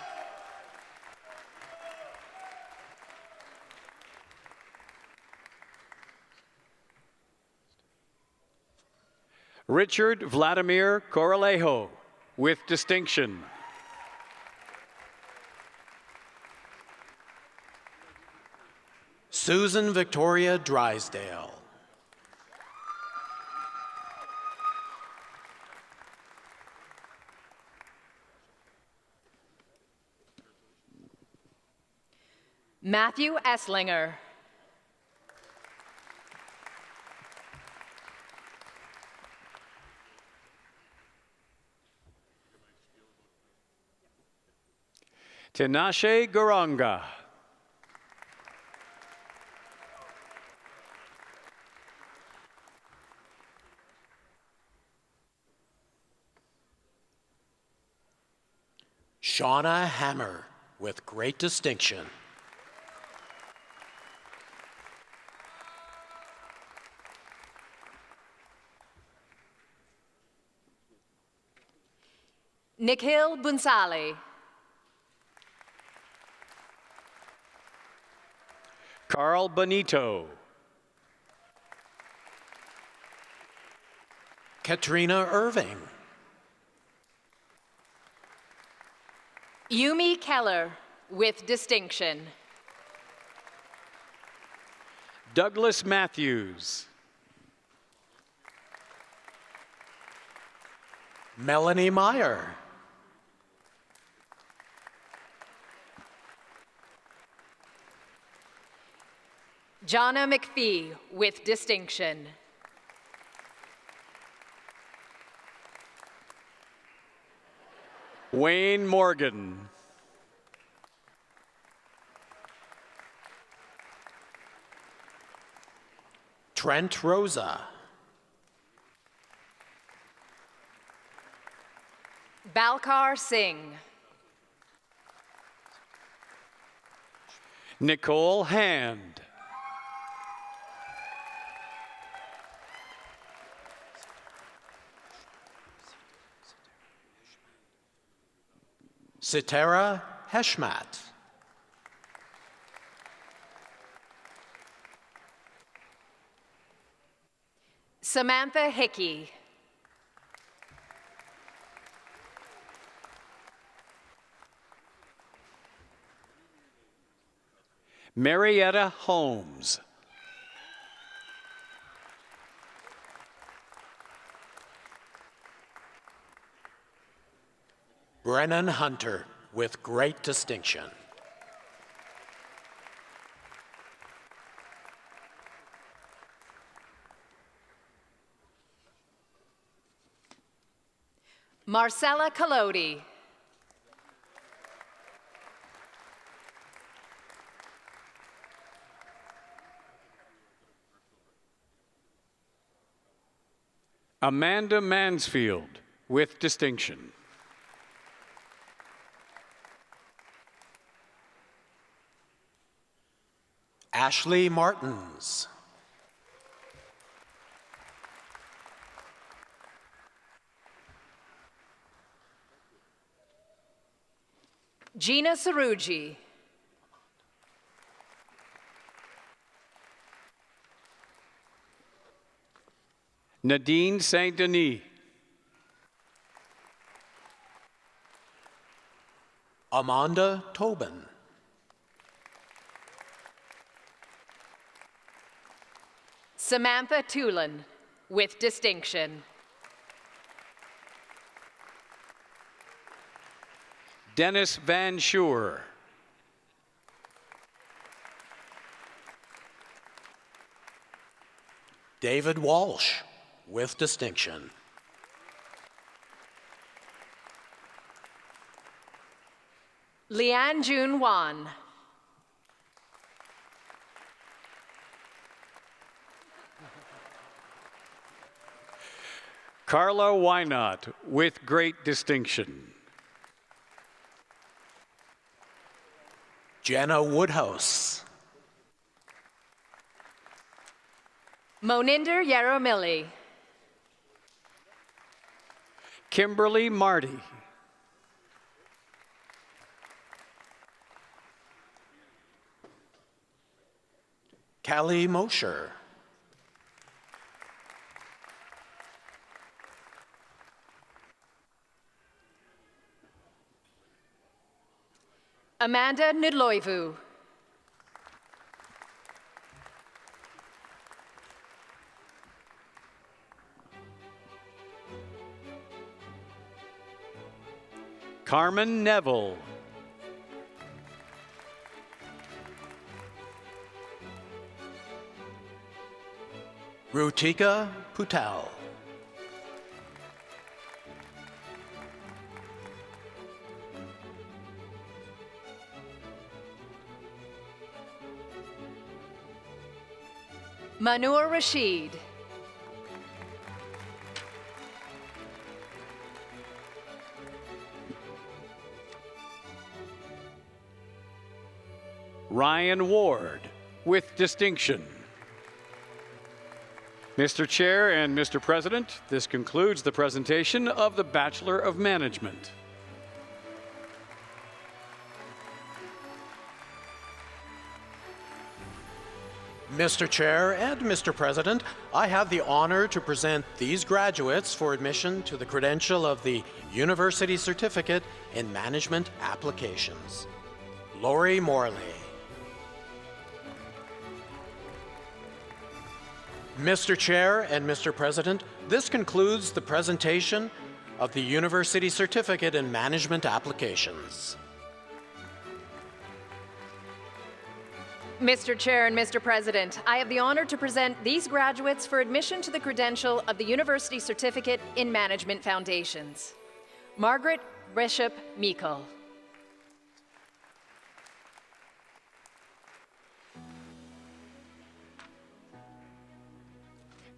Richard Vladimir Coralejo, with distinction. Susan Victoria Drysdale. Matthew Esslinger. Tinashe Garanga. Shauna Hammer, with great distinction. Nikhil Bunsali. Carl Benito. Katrina Irving. Yumi Keller, with distinction. Douglas Matthews. Melanie Meyer. Jonna McPhee, with distinction. Wayne Morgan. Trent Rosa. Balkar Singh. Nicole Hand. Sitara Heshmat. Samantha Hickey. Marietta Holmes. Brennan Hunter, with great distinction. Marcella Colodi. Amanda Mansfield, with distinction. Ashley Martins. Gina Saruji. Nadine Saint Denis. Amanda Tobin. Samantha Tulin, with distinction. Dennis Van Schuer. David Walsh, with distinction. Leanne June Wan. Carla Wynot, with great distinction. Jenna Woodhouse. Moninder Yaramilli. Kimberly Marty. Callie Mosher. Amanda Nudloivu. Carmen Neville. Rutika Putal. Manur Rashid. Ryan Ward, with distinction. Mr. Chair and Mr. President, this concludes the presentation of the Bachelor of Management. Mr. Chair and Mr. President, I have the honor to present these graduates for admission to the credential of the University Certificate in Management Applications. Lori Morley. Mr. Chair and Mr. President, this concludes the presentation of the University Certificate in Management Applications. Mr. Chair and Mr. President, I have the honor to present these graduates for admission to the credential of the University Certificate in Management Foundations. Margaret Bishop Meikle.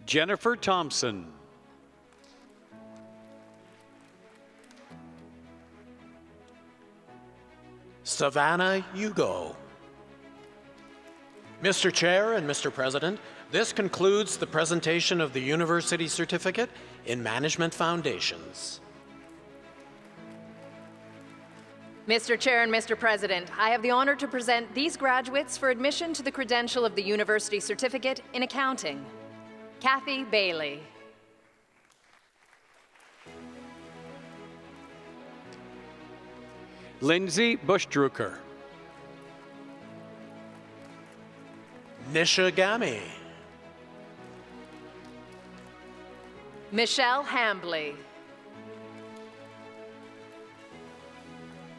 Jennifer Thompson. Savannah Hugo. Mr. Chair and Mr. President, this concludes the presentation of the University Certificate in Management Foundations. Mr. Chair and Mr. President, I have the honor to present these graduates for admission to the credential of the University Certificate in Accounting. Kathy Bailey. Lindsay Buschdrucker. Nisha Gami. Michelle Hambley.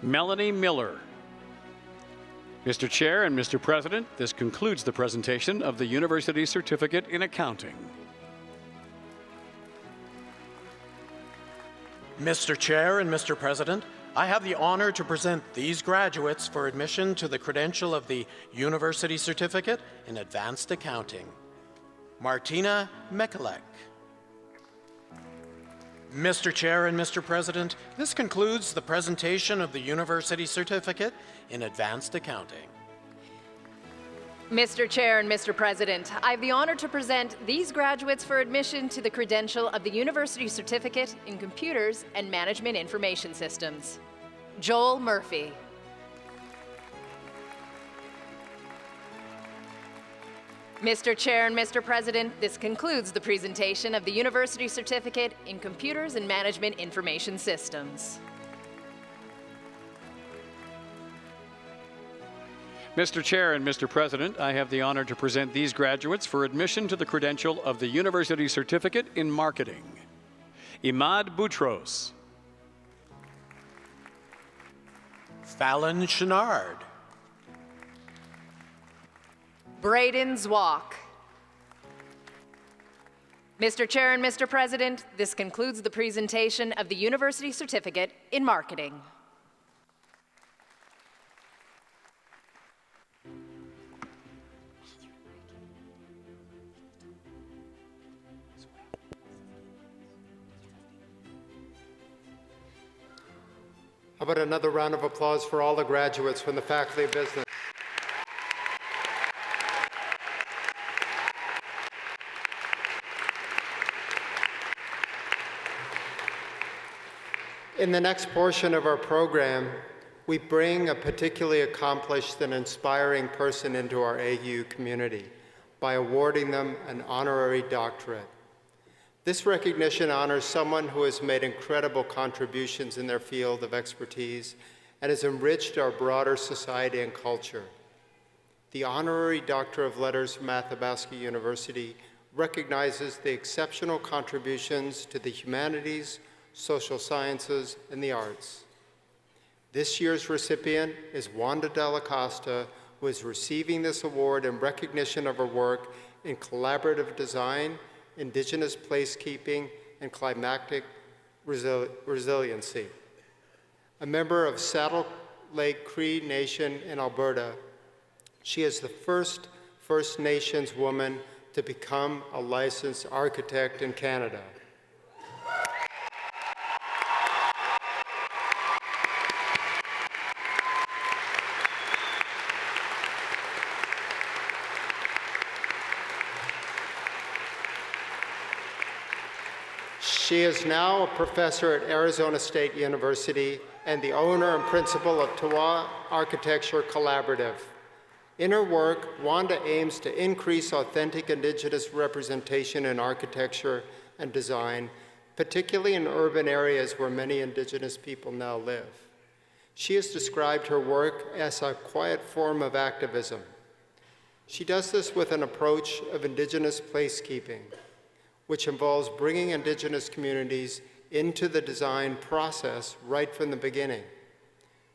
Melanie Miller. Mr. Chair and Mr. President, this concludes the presentation of the University Certificate in Accounting. Mr. Chair and Mr. President, I have the honor to present these graduates for admission to the credential of the University Certificate in Advanced Accounting. Martina Mekalek. Mr. Chair and Mr. President, this concludes the presentation of the University Certificate in Advanced Accounting. Mr. Chair and Mr. President, I have the honor to present these graduates for admission to the credential of the University Certificate in Computers and Management Information Systems. Joel Mr. Chair and Mr. President, this concludes the presentation of the University Certificate in Computers and Management Information Systems. Mr. Chair and Mr. President, I have the honor to present these graduates for admission to the credential of the University Certificate in Marketing. Imad Boutros. Fallon Chenard. Braden Zwok. Mr. Chair and Mr. President, this concludes the presentation of the University Certificate in Marketing. How about another round of applause for all the graduates from the Faculty of Business? In the next portion of our program, we bring a particularly accomplished and inspiring person into our AU community by awarding them an honorary doctorate. This recognition honors someone who has made incredible contributions in their field of expertise and has enriched our broader society and culture. The Honorary Doctor of Letters from Athabasca University recognizes the exceptional contributions to the humanities, social sciences, and the arts. This year's recipient is Wanda Dalla Costa, who is receiving this award in recognition of her work in collaborative design, Indigenous placekeeping, and climatic resiliency. A member of Saddle Lake Cree Nation in Alberta, she is the first First Nations woman to become a licensed architect in Canada. She is now a professor at Arizona State University and the owner and principal of Tawa Architecture Collaborative. In her work, Wanda aims to increase authentic Indigenous representation in architecture and design, particularly in urban areas where many Indigenous people now live. She has described her work as a quiet form of activism. She does this with an approach of Indigenous placekeeping, which involves bringing Indigenous communities into the design process right from the beginning.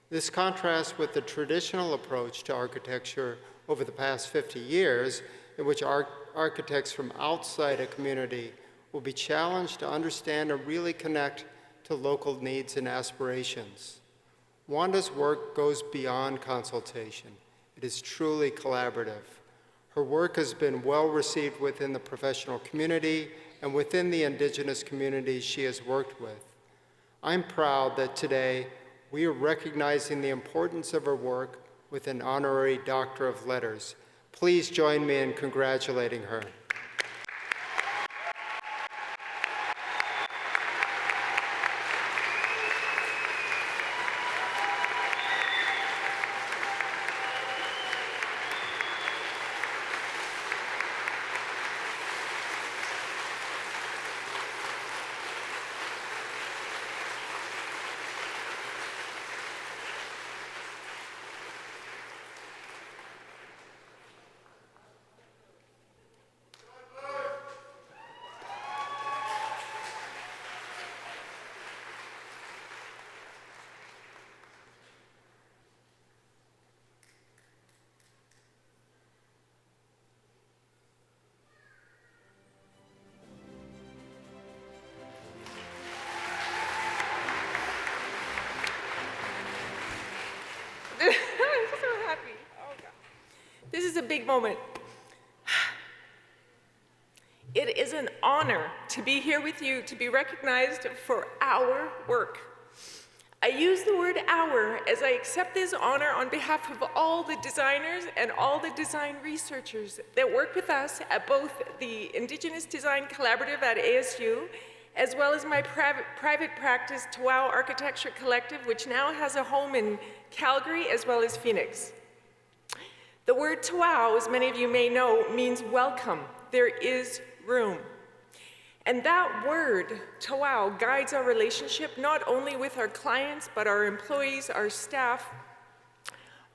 This contrasts with the traditional approach to architecture over the past 50 years, in which architects from outside a community will be challenged to understand and really connect to local needs and aspirations. Wanda's work goes beyond consultation. It is truly collaborative. Her work has been well received within the professional community and within the Indigenous communities she has worked with. I'm proud that today we are recognizing the importance of her work with an honorary Doctor of Letters. Please join me in congratulating her. I'm so happy. Oh, God. This is a big moment. It is an honor to be here with you, to be recognized for our work. I use the word our as I accept this honor on behalf of all the designers and all the design researchers that work with us at both the Indigenous Design Collaborative at ASU, as well as my private practice, Tawa Architecture Collective, which now has a home in Calgary as well as Phoenix. The word tawau, as many of you may know, means welcome. There is room. And that word, tawau, guides our relationship not only with our clients, but our employees, our staff.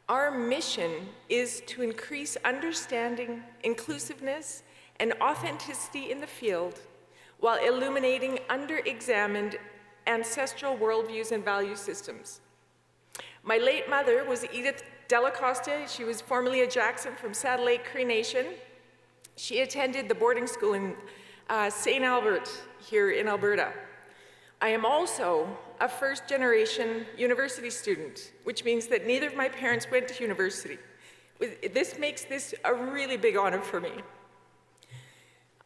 Our mission is to increase understanding, inclusiveness, and authenticity in the field while illuminating under-examined ancestral worldviews and value systems. My late mother was Edith Dalla Costa. She was formerly a Jackson from Saddle Lake Cree Nation. She attended the boarding school in St. Albert here in Alberta. I am also a first-generation university student, which means that neither of my parents went to university. This makes this a really big honor for me.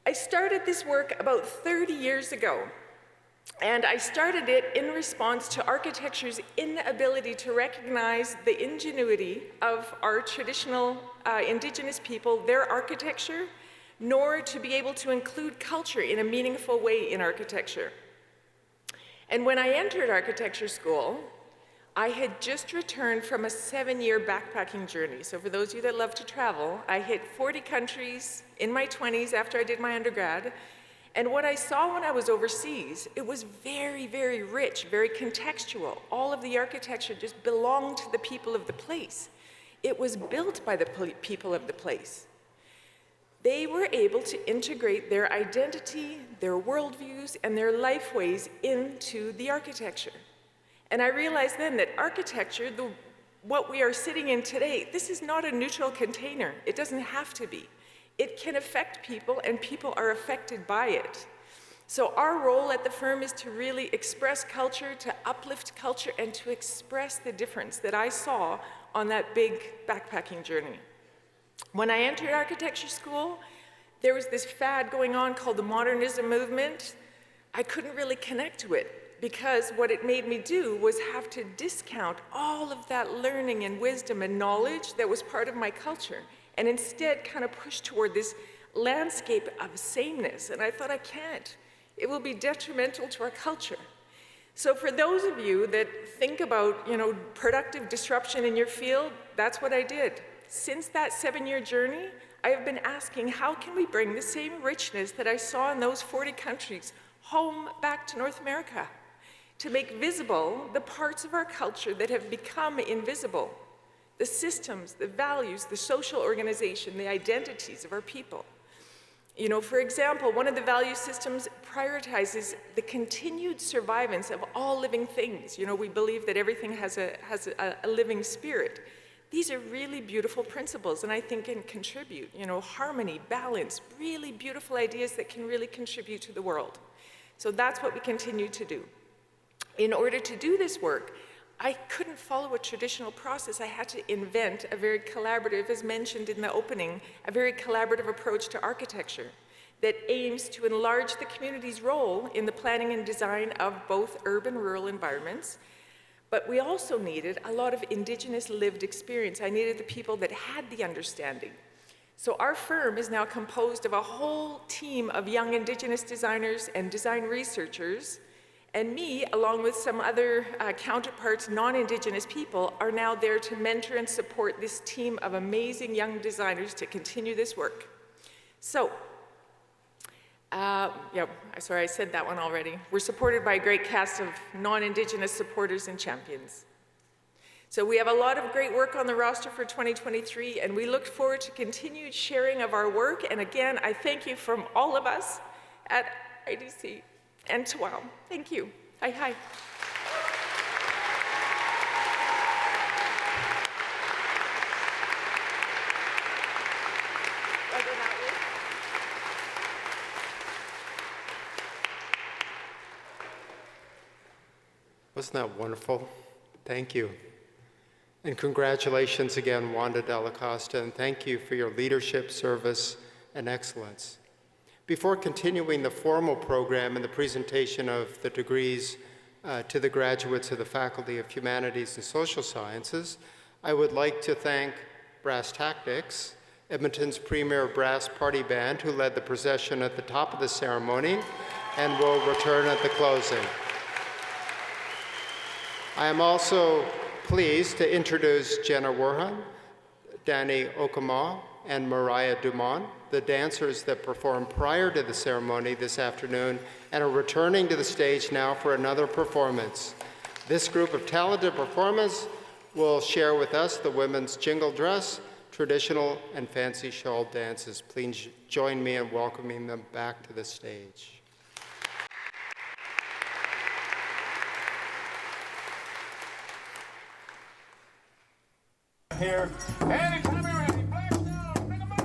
I started this work about 30 years ago, and I started it in response to architecture's inability to recognize the ingenuity of our traditional Indigenous people, their architecture, nor to be able to include culture in a meaningful way in architecture. And when I entered architecture school, I had just returned from a 7-year backpacking journey. So for those of you that love to travel, I hit 40 countries in my 20s after I did my undergrad. And what I saw when I was overseas, it was very, very rich, very contextual. All of the architecture just belonged to the people of the place. It was built by the people of the place. They were able to integrate their identity, their worldviews, and their lifeways into the architecture. And I realized then that architecture, what we are sitting in today, this is not a neutral container. It doesn't have to be. It can affect people, and people are affected by it. So our role at the firm is to really express culture, to uplift culture, and to express the difference that I saw on that big backpacking journey. When I entered architecture school, there was this fad going on called the modernism movement. I couldn't really connect to it because what it made me do was have to discount all of that learning and wisdom and knowledge that was part of my culture and instead kind of push toward this landscape of sameness. And I thought, I can't. It will be detrimental to our culture. So for those of you that think about, productive disruption in your field, that's what I did. Since that 7-year journey, I have been asking, how can we bring the same richness that I saw in those 40 countries home back to North America to make visible the parts of our culture that have become invisible, the systems, the values, the social organization, the identities of our people. For example, one of the value systems prioritizes the continued survivance of all living things. We believe that everything has a living spirit. These are really beautiful principles, and I think can contribute, harmony, balance, really beautiful ideas that can really contribute to the world. So that's what we continue to do. In order to do this work, I couldn't follow a traditional process. I had to invent a very collaborative, as mentioned in the opening, a very collaborative approach to architecture that aims to enlarge the community's role in the planning and design of both urban and rural environments. But we also needed a lot of Indigenous lived experience. I needed the people that had the understanding. So our firm is now composed of a whole team of young Indigenous designers and design researchers, and me, along with some other counterparts, non-Indigenous people, are now there to mentor and support this team of amazing young designers to continue this work. So, sorry, I said that one already. We're supported by a great cast of non-Indigenous supporters and champions. So we have a lot of great work on the roster for 2023, and we look forward to continued sharing of our work. And again, I thank you from all of us at IDC and Tawau. Thank you. Hi, hi. Wasn't that wonderful? Thank you. And congratulations again, Wanda Dalla Costa, and thank you for your leadership, service, and excellence. Before continuing the formal program and the presentation of the degrees to the graduates of the Faculty of Humanities and Social Sciences, I would like to thank Brass Tactics, Edmonton's premier brass party band, who led the procession at the top of the ceremony and will return at the closing. I am also pleased to introduce Jenna Warhan, Danny Okama and Mariah Dumont, the dancers that performed prior to the ceremony this afternoon and are returning to the stage now for another performance. This group of talented performers will share with us the women's jingle dress, traditional and fancy shawl dances. Please join me in welcoming them back to the stage. Here, anytime you're ready, flash down, bring 'em up.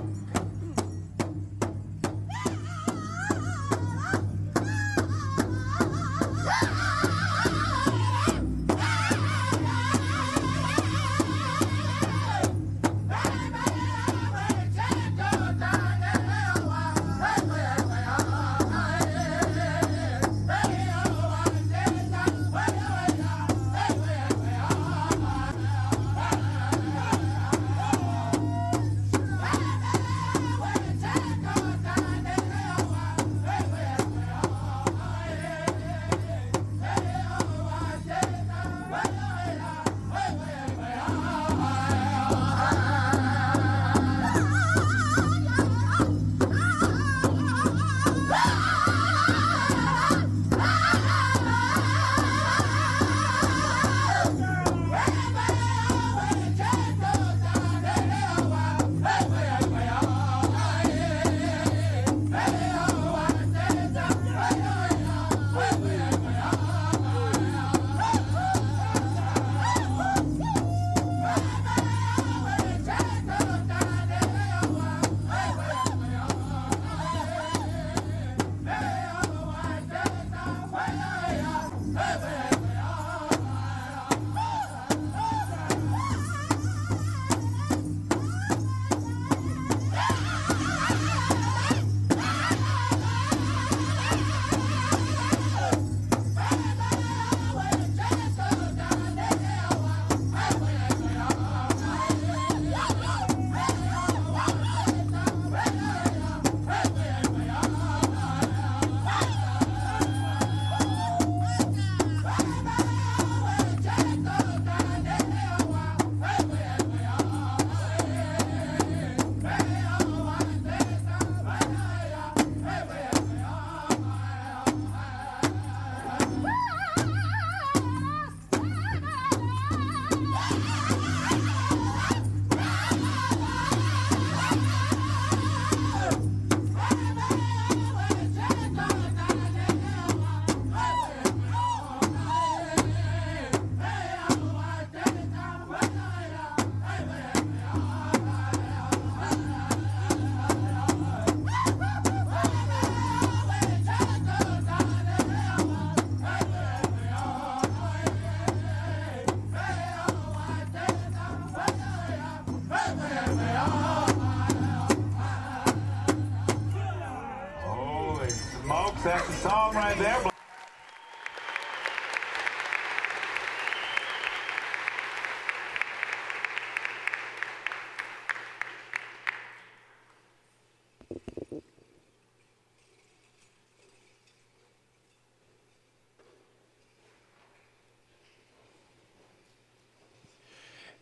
That's the song right there.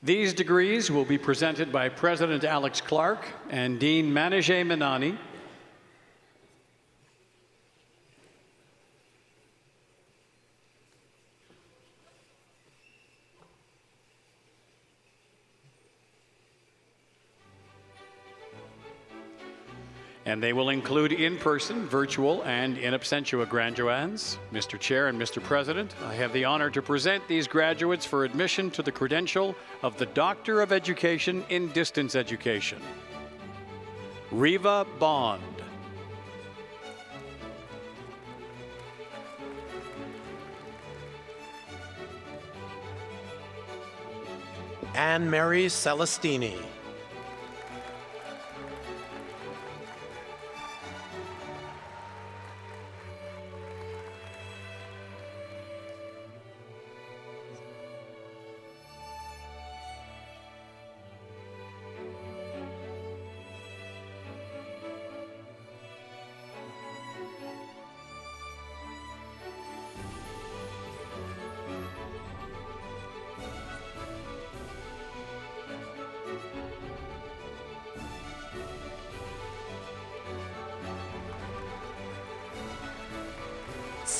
These degrees will be presented by President Alex Clark and Dean Manijay Menani. And they will include in-person, virtual, and in absentia graduands. Mr. Chair and Mr. President, I have the honor to present these graduates for admission to the credential of the Doctor of Education in Distance Education. Riva Bond. Anne-Mary Celestini.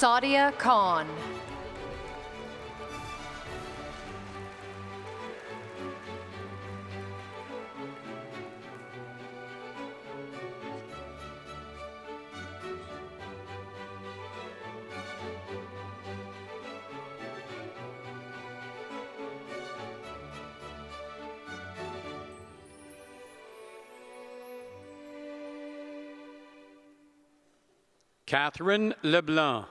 Sadia Khan. Catherine Leblanc.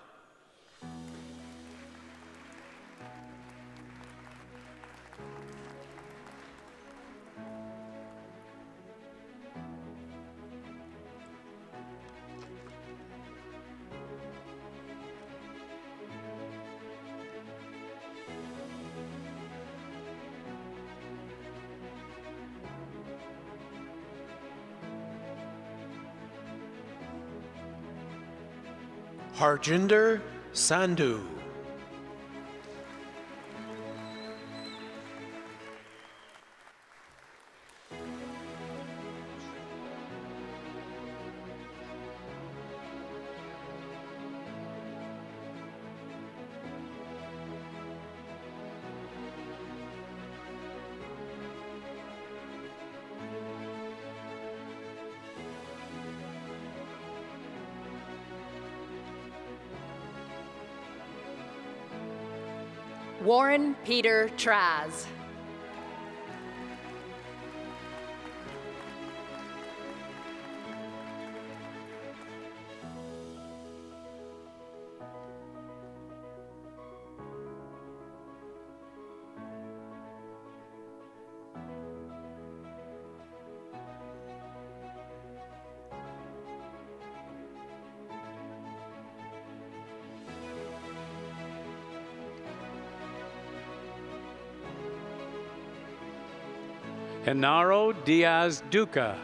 Harjinder Sandhu. Warren Peter Traz. Genaro Diaz Duca.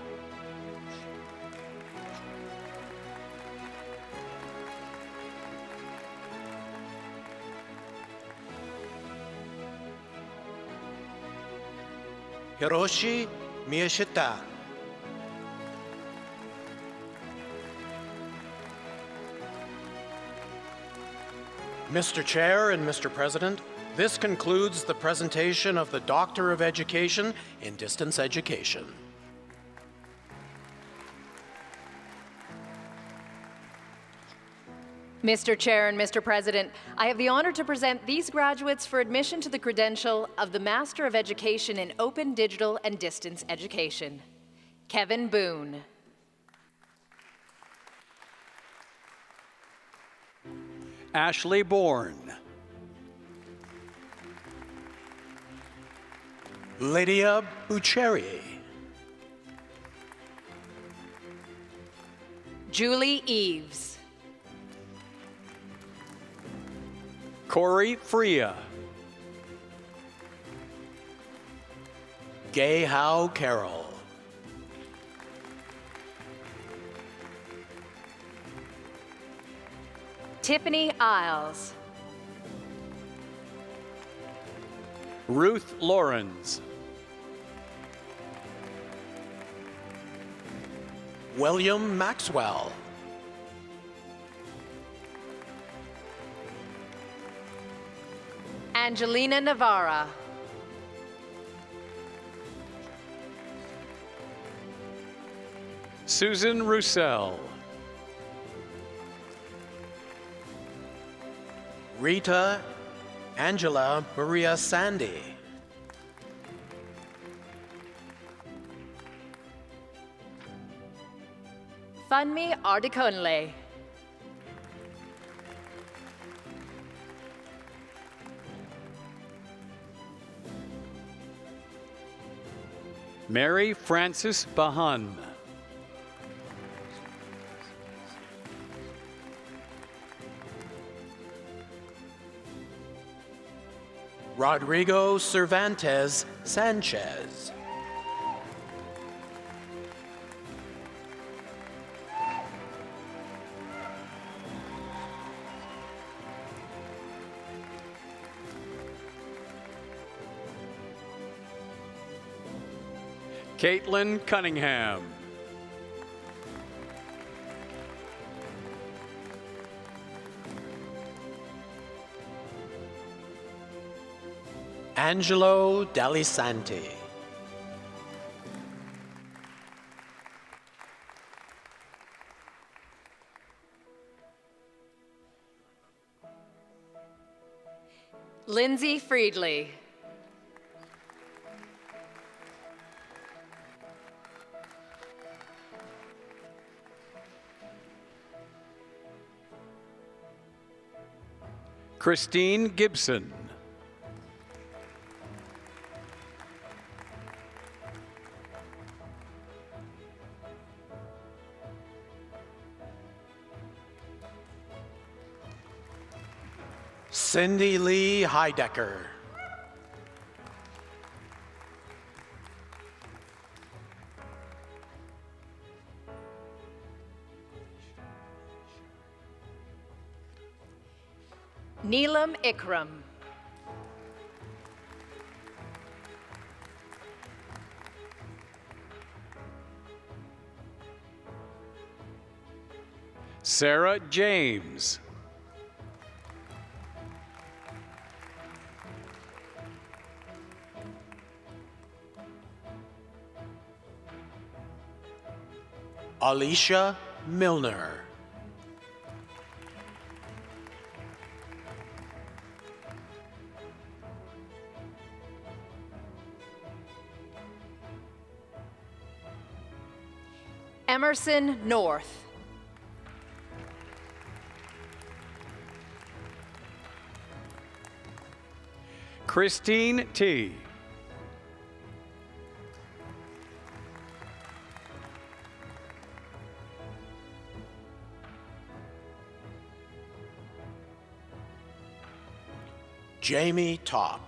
Hiroshi Miyashita. Mr. Chair and Mr. President, this concludes the presentation of the Doctor of Education in Distance Education. Mr. Chair and Mr. President, I have the honor to present these graduates for admission to the credential of the Master of Education in Open, Digital, and Distance Education. Kevin Boone. Ashley Bourne. Lydia Bucheri. Julie Eves. Corey Freya. Gay Howe Carroll. Tiffany Isles. Ruth Lawrence. William Maxwell. Angelina Navarra. Susan Roussel. Rita Angela Maria Sandy. Funmi Ardiconle. Mary Frances Bahan. Rodrigo Cervantes Sanchez. Caitlin Cunningham. Angelo Dalisanti. Lindsay Friedley. Christine Gibson. Cindy Lee Heidecker. Neelam Ikram. Sarah James. Alicia Milner. Emerson North. Christine T. Jamie Top.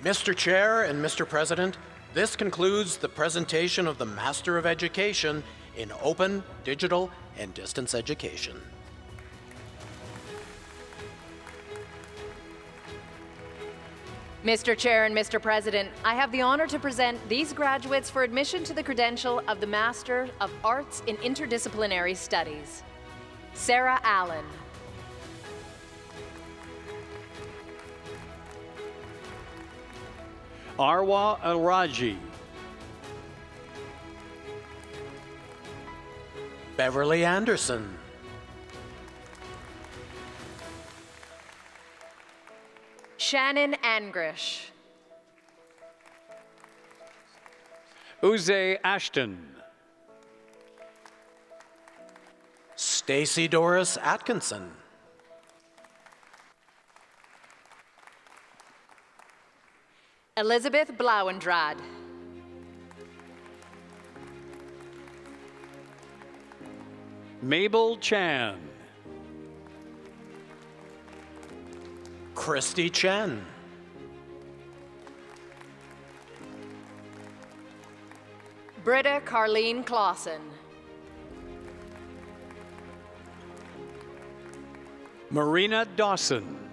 Mr. Chair and Mr. President, this concludes the presentation of the Master of Education in Open, Digital, and Distance Education. Mr. Chair and Mr. President, I have the honor to present these graduates for admission to the credential of the Master of Arts in Interdisciplinary Studies. Sarah Allen. Arwa Alraji. Beverly Anderson. Shannon Angrish. Uze Ashton. Stacy Doris Atkinson. Elizabeth Blauendrad. Mabel Chan. Christy Chen. Britta Carlene Clausen. Marina Dawson.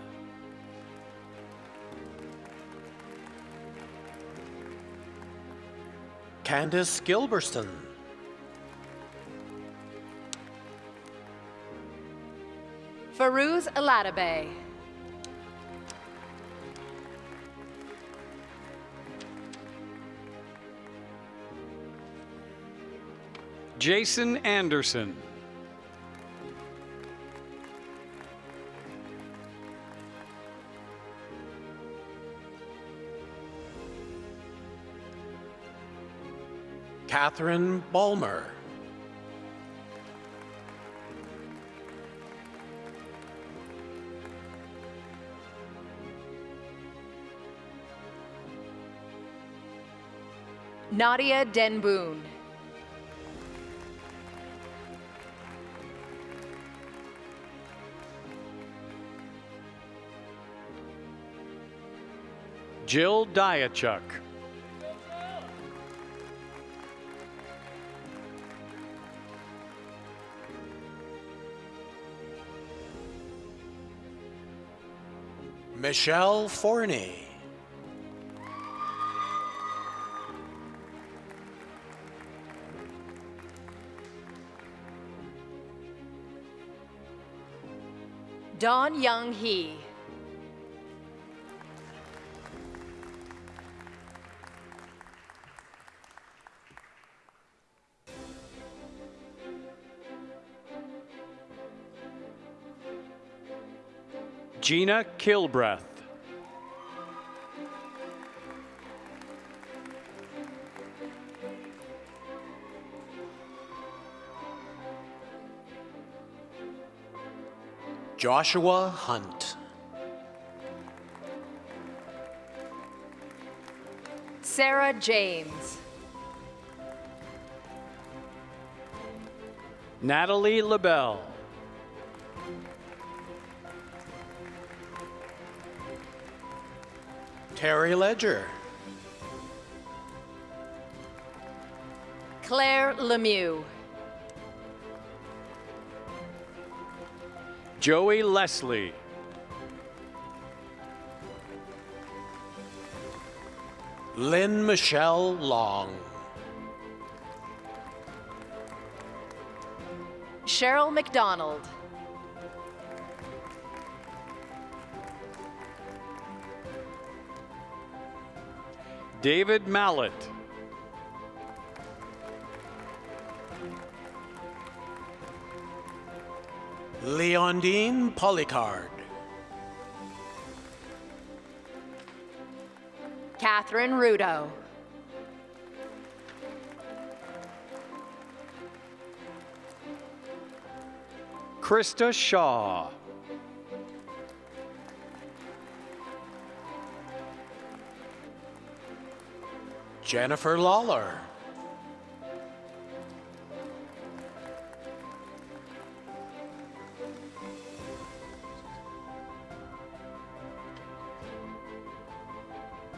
Candace Gilberston. Farouz Aladabe. Jason Anderson. Catherine Balmer. Nadia Denboon. Jill Diachuk. Michelle Forney. Dawn Young Hee. Gina Kilbreth. Joshua Hunt. Sarah James. Natalie LaBelle. Terry Ledger. Claire Lemieux. Joey Leslie. Lynn Michelle Long. Cheryl McDonald. David Mallet. Leondine Polycard. Catherine Rudo. Krista Shaw. Jennifer Lawler.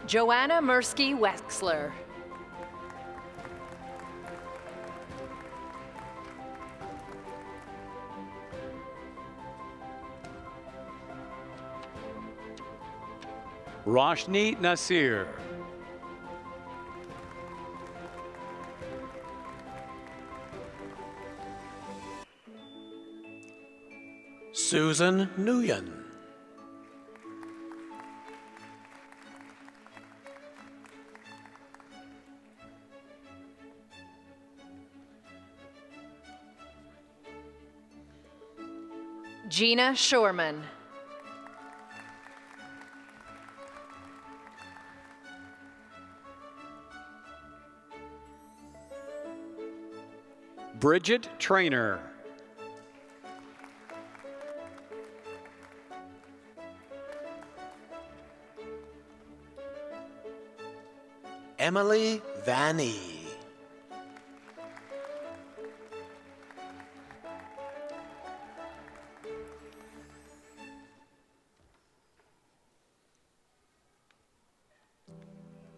Joanna Mursky Wexler. Roshni Nasir. Susan Nguyen. Gina Shorman. Bridget Trainer. Emily Vanny.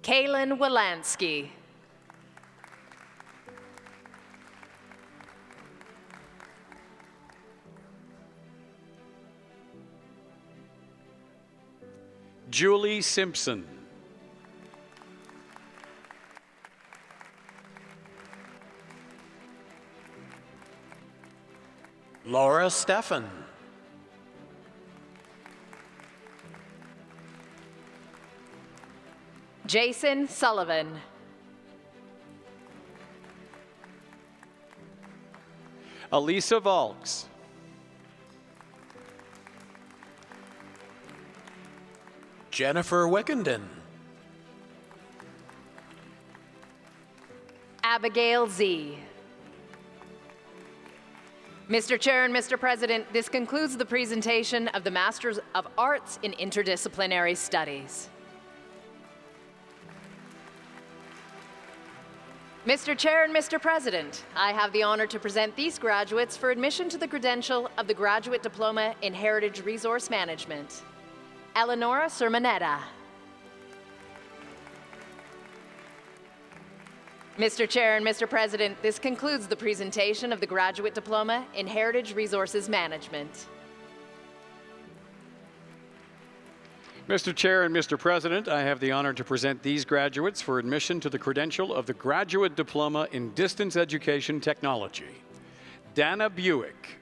Kaylin Walansky. Julie Simpson. Laura Steffen. Jason Sullivan. Elisa Valks. Jennifer Wickenden. Abigail Z. Mr. Chair and Mr. President, this concludes the presentation of the Masters of Arts in Interdisciplinary Studies. Mr. Chair and Mr. President, I have the honor to present these graduates for admission to the credential of the Graduate Diploma in Heritage Resource Management. Eleonora Sermonetta. Mr. Chair and Mr. President, this concludes the presentation of the Graduate Diploma in Heritage Resources Management. Mr. Chair and Mr. President, I have the honor to present these graduates for admission to the credential of the Graduate Diploma in Distance Education Technology. Dana Buick.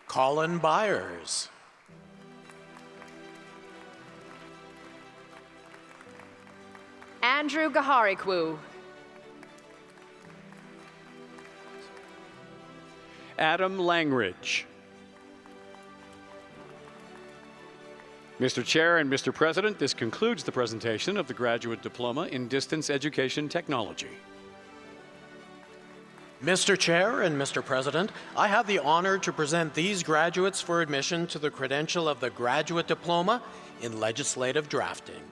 Colin Byers. Andrew Gaharikwu. Adam Langridge. Mr. Chair and Mr. President, this concludes the presentation of the Graduate Diploma in Distance Education Technology. Mr. Chair and Mr. President, I have the honor to present these graduates for admission to the credential of the Graduate Diploma in Legislative Drafting.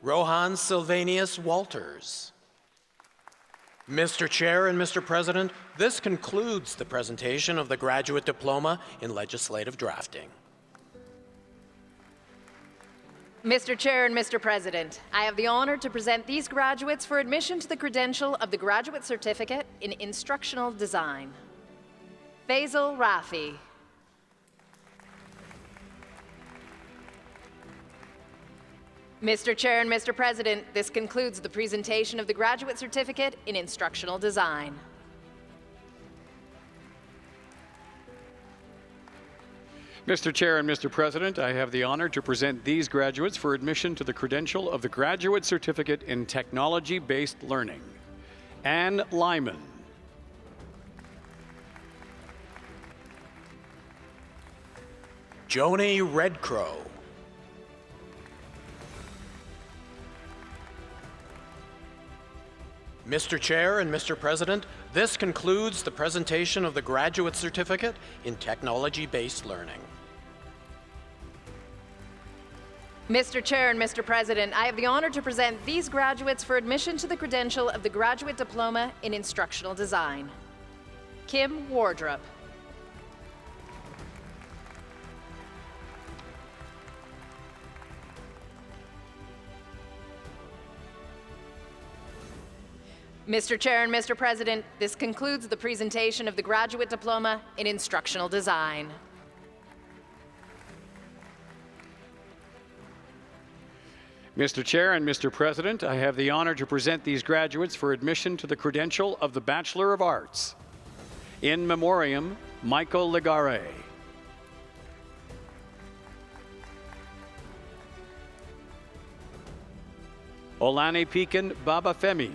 Rohan Sylvanius Walters. Mr. Chair and Mr. President, this concludes the presentation of the Graduate Diploma in Legislative Drafting. Mr. Chair and Mr. President, I have the honor to present these graduates for admission to the credential of the Graduate Certificate in Instructional Design. Faisal Rafi. Mr. Chair and Mr. President, this concludes the presentation of the Graduate Certificate in Instructional Design. Mr. Chair and Mr. President, I have the honor to present these graduates for admission to the credential of the Graduate Certificate in Technology-Based Learning. Anne Lyman. Joni Redcrow. Mr. Chair and Mr. President, this concludes the presentation of the Graduate Certificate in Technology-Based Learning. Mr. Chair and Mr. President, I have the honor to present these graduates for admission to the credential of the Graduate Diploma in Instructional Design. Kim Wardrop. Mr. Chair and Mr. President, this concludes the presentation of the Graduate Diploma in Instructional Design. Mr. Chair and Mr. President, I have the honor to present these graduates for admission to the credential of the Bachelor of Arts. In memoriam, Michael Legare. Olani Pekin Babafemi.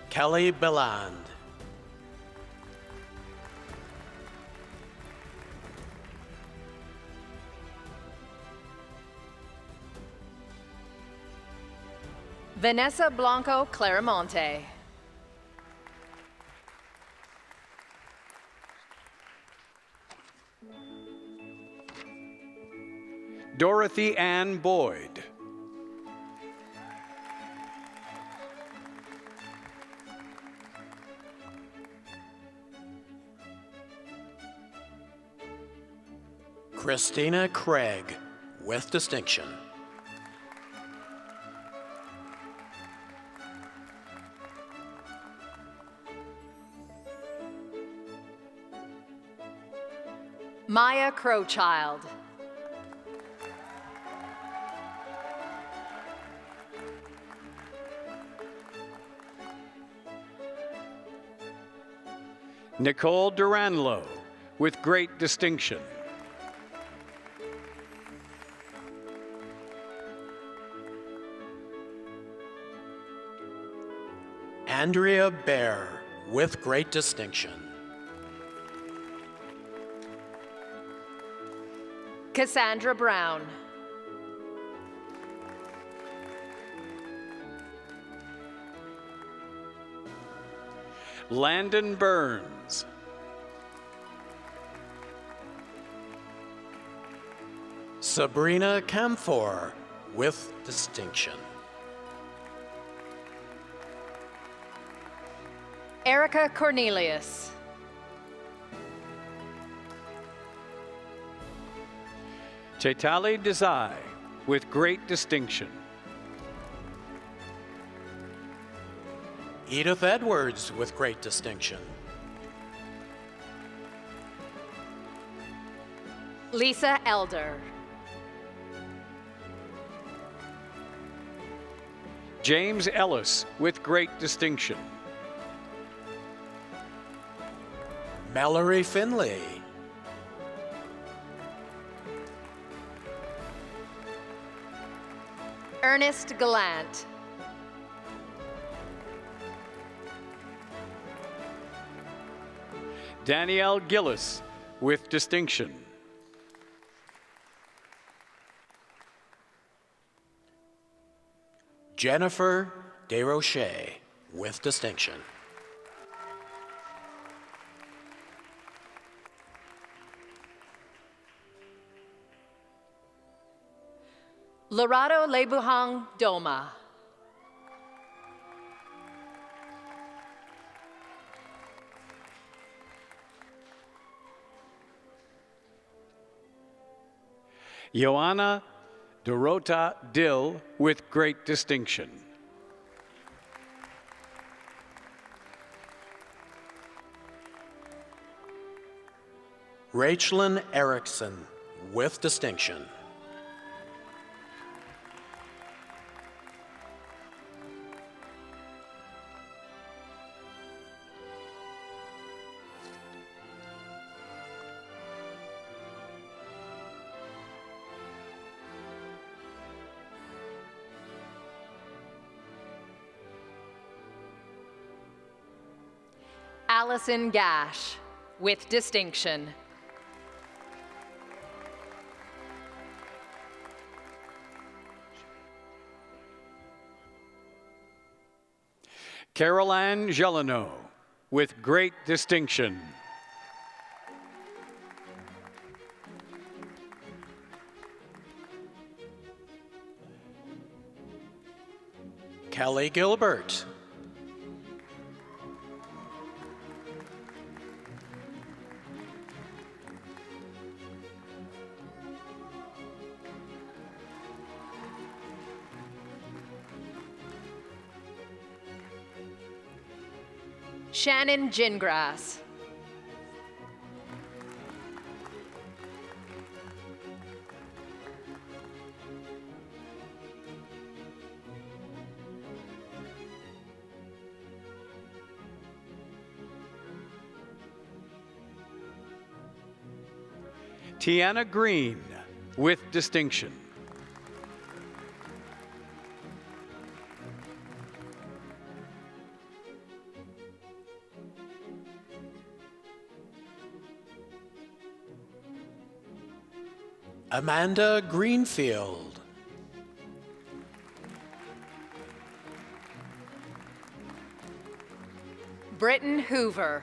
Kelly Beland. Vanessa Blanco Claramonte. Dorothy Ann Boyd. Christina Craig, with distinction. Maya Crowchild. Nicole Duranlo, with great distinction. Andrea Baer, with great distinction. Cassandra Brown. Landon Burns. Sabrina Camphor, with distinction. Erica Cornelius. Chetali Desai, with great distinction. Edith Edwards, with great distinction. Lisa Elder. James Ellis, with great distinction. Mallory Finley. Ernest Gallant. Danielle Gillis, with distinction. Jennifer Desrochers, with distinction. Lorado Lebuhang Doma. Joanna Dorota Dill, with great distinction. Rachelyn Erickson, with distinction. Allison Gash, with distinction. Caroline Gelano, with great distinction. Kelly Gilbert. Shannon Gingras. Tiana Green, with distinction. Amanda Greenfield. Britton Hoover.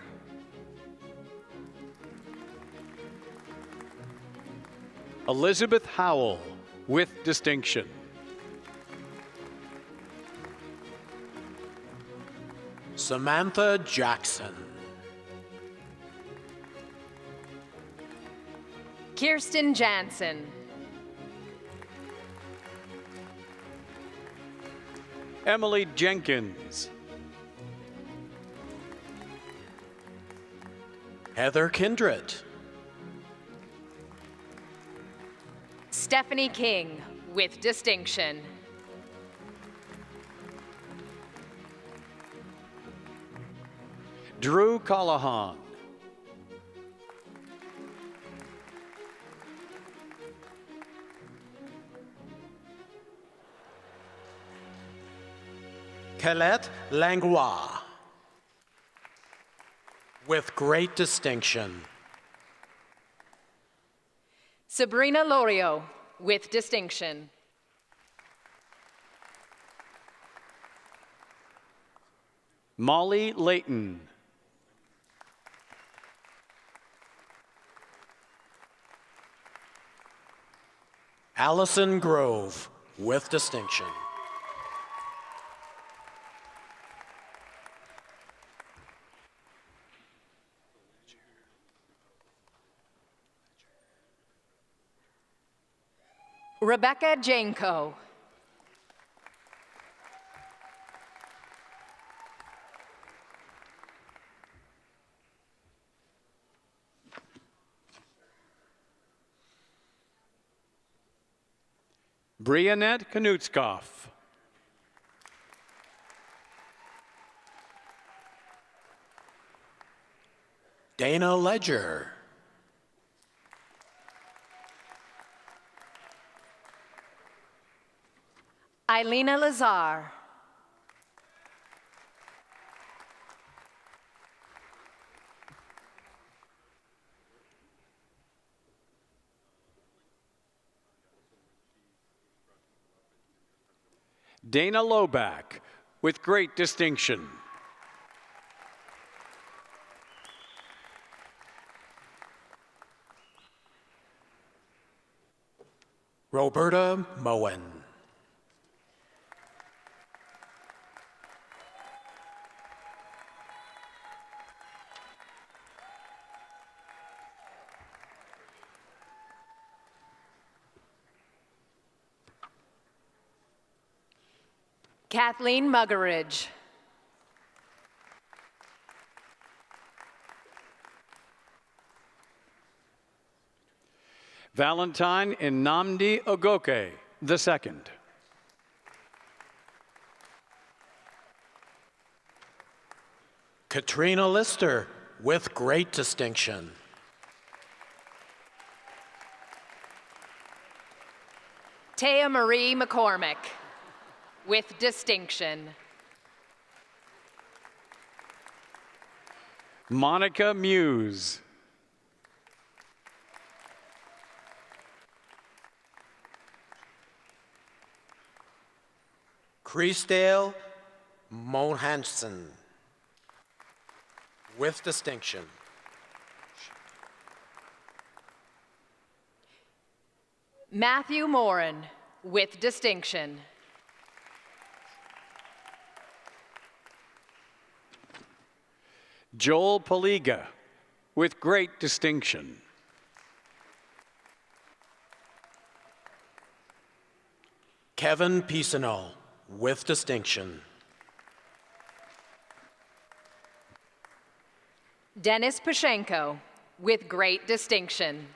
Elizabeth Howell, with distinction. Samantha Jackson. Kirsten Jansen. Emily Jenkins. Heather Kindred. Stephanie King, with distinction. Drew Callahan. Colette Langlois, with great distinction. Sabrina Lorio, with distinction. Molly Layton. Allison Grove, with distinction. Rebecca Janko. Brianette Knutskoff. Dana Ledger. Eilina Lazar. Dana Loback, with great distinction. Roberta Moen. Kathleen Muggeridge. Valentine Nnamdi Ogoke II. Katrina Lister, with great distinction. Taya Marie McCormick, with distinction. Monica Muse. Christale Mohansen, with distinction. Matthew Morin, with distinction. Joel Paliga, with great distinction. Kevin Pisano, with distinction. Dennis Pushenko, with great distinction.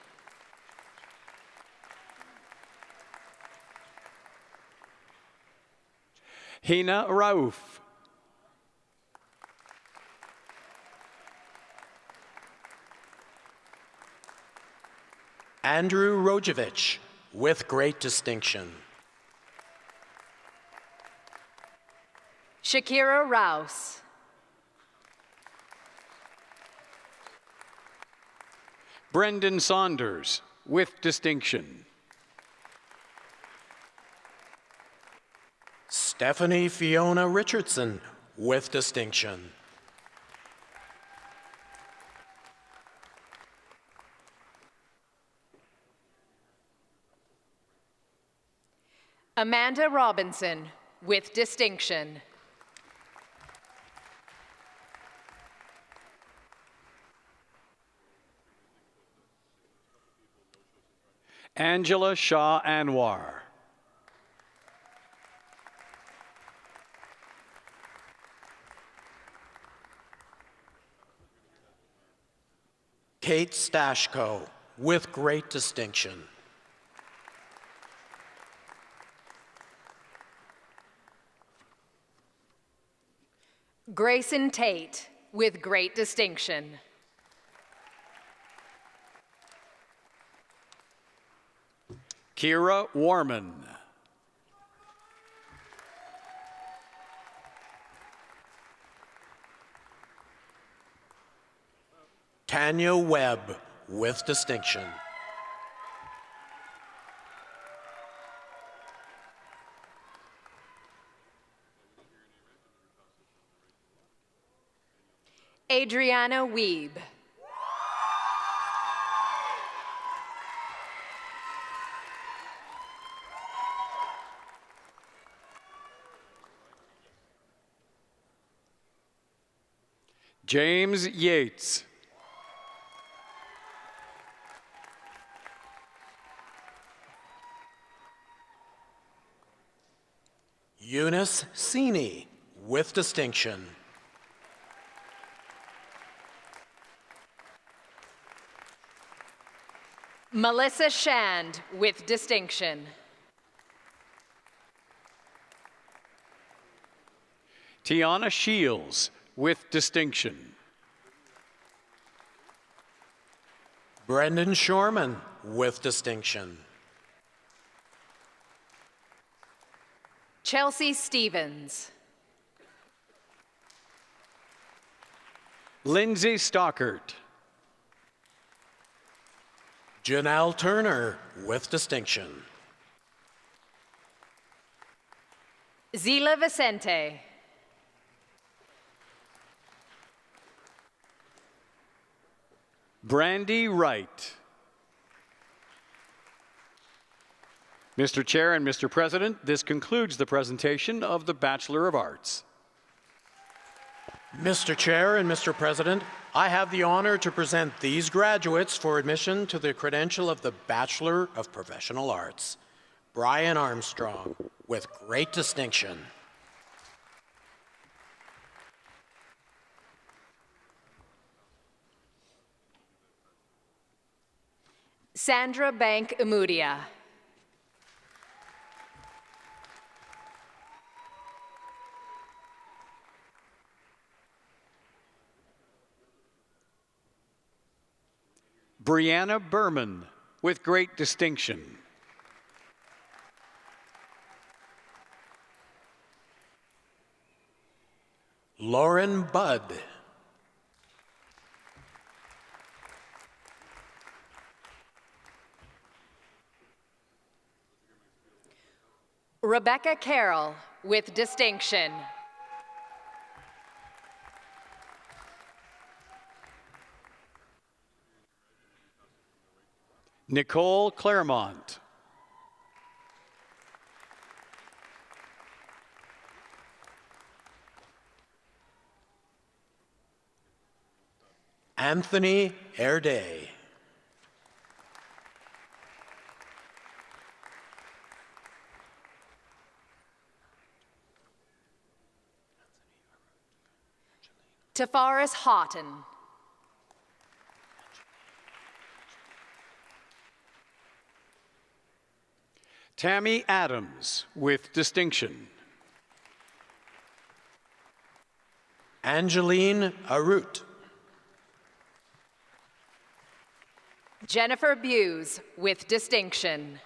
Hina Rauf. Andrew Rojevich, with great distinction. Shakira Rouse. Brendan Saunders, with distinction. Stephanie Fiona Richardson, with distinction. Amanda Robinson, with distinction. Angela Shah Anwar. Kate Stashko, with great distinction. Grayson Tate, with great distinction. Kira Warman. Tanya Webb, with distinction. Adriana Weeb. James Yates. Eunice Sini, with distinction. Melissa Shand, with distinction. Tiana Shields, with distinction. Brendan Shorman, with distinction. Chelsea Stevens. Lindsay Stockert. Janelle Turner with distinction. Zila Vicente. Brandy Wright. Mr. Chair and Mr. President, this concludes the presentation of the Bachelor of Arts. Mr. Chair and Mr. President, I have the honor to present these graduates for admission to the credential of the Bachelor of Professional Arts. Brian Armstrong, with great distinction. Sandra Bank Amudia. Brianna Berman, with great distinction. Lauren Budd. Rebecca Carroll, with distinction. Nicole Claremont. Anthony Erday. Tafaris Houghton. Tammy Adams, with distinction. Angeline Arut. Jennifer Buse, with distinction.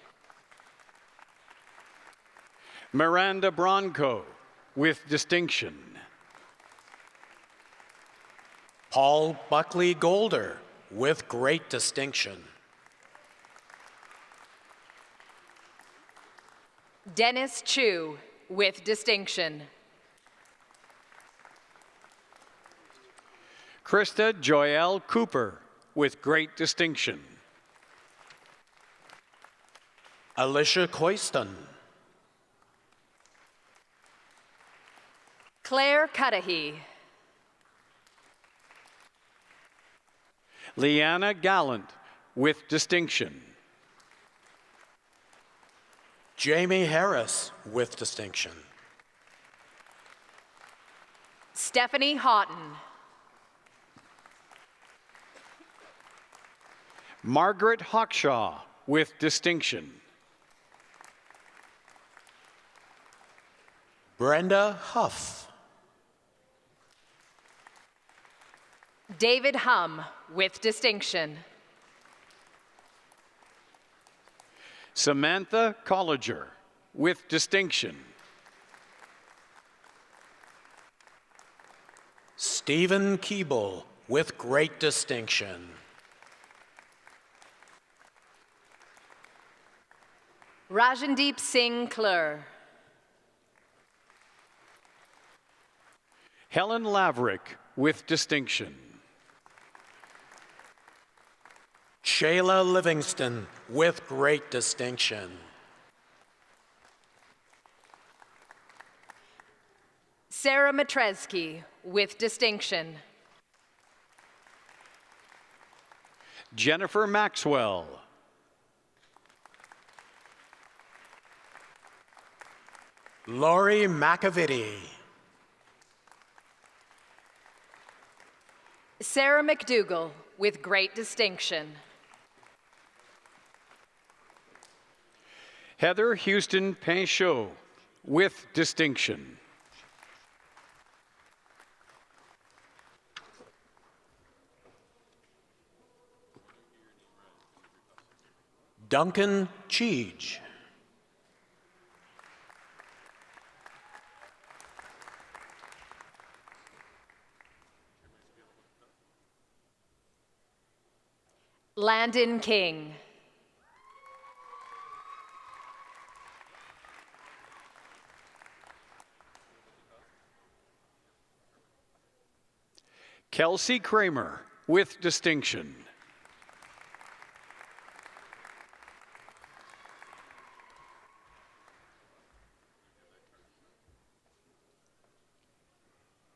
Miranda Bronco, with distinction. Paul Buckley Golder, with great distinction. Dennis Chu, with distinction. Krista Joelle Cooper, with great distinction. Alicia Coyston. Claire Cudahy. Leanna Gallant, with distinction. Jamie Harris, with distinction. Stephanie Houghton. Margaret Hawkshaw, with distinction. Brenda Huff. David Hum, with distinction. Samantha Colliger, with distinction. Stephen Keeble, with great distinction. Rajandeep Singh Klur. Helen Laverick, with distinction. Shayla Livingston, with great distinction. Sarah Matreski, with distinction. Jennifer Maxwell. Laurie McAvity. Sarah McDougall, with great distinction. Heather Houston Pinchot, with distinction. Duncan Cheege. Landon King. Kelsey Kramer, with distinction.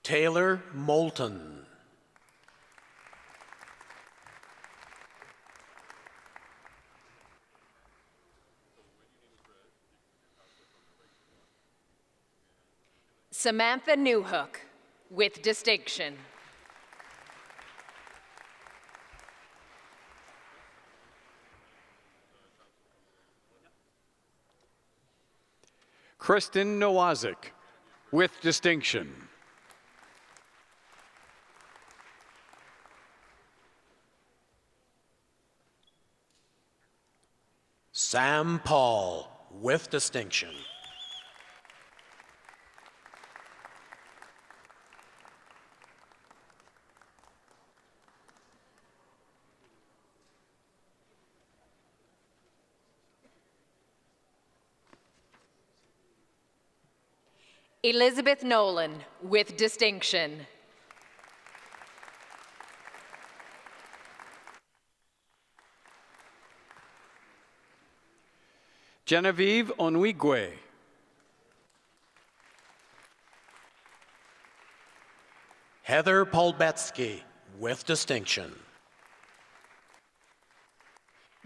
Taylor Moulton. Samantha Newhook, with distinction. Kristen Nowazik, with distinction. Sam Paul, with distinction. Elizabeth Nolan, with distinction. Genevieve Onwigwe. Heather Polbetsky, with distinction.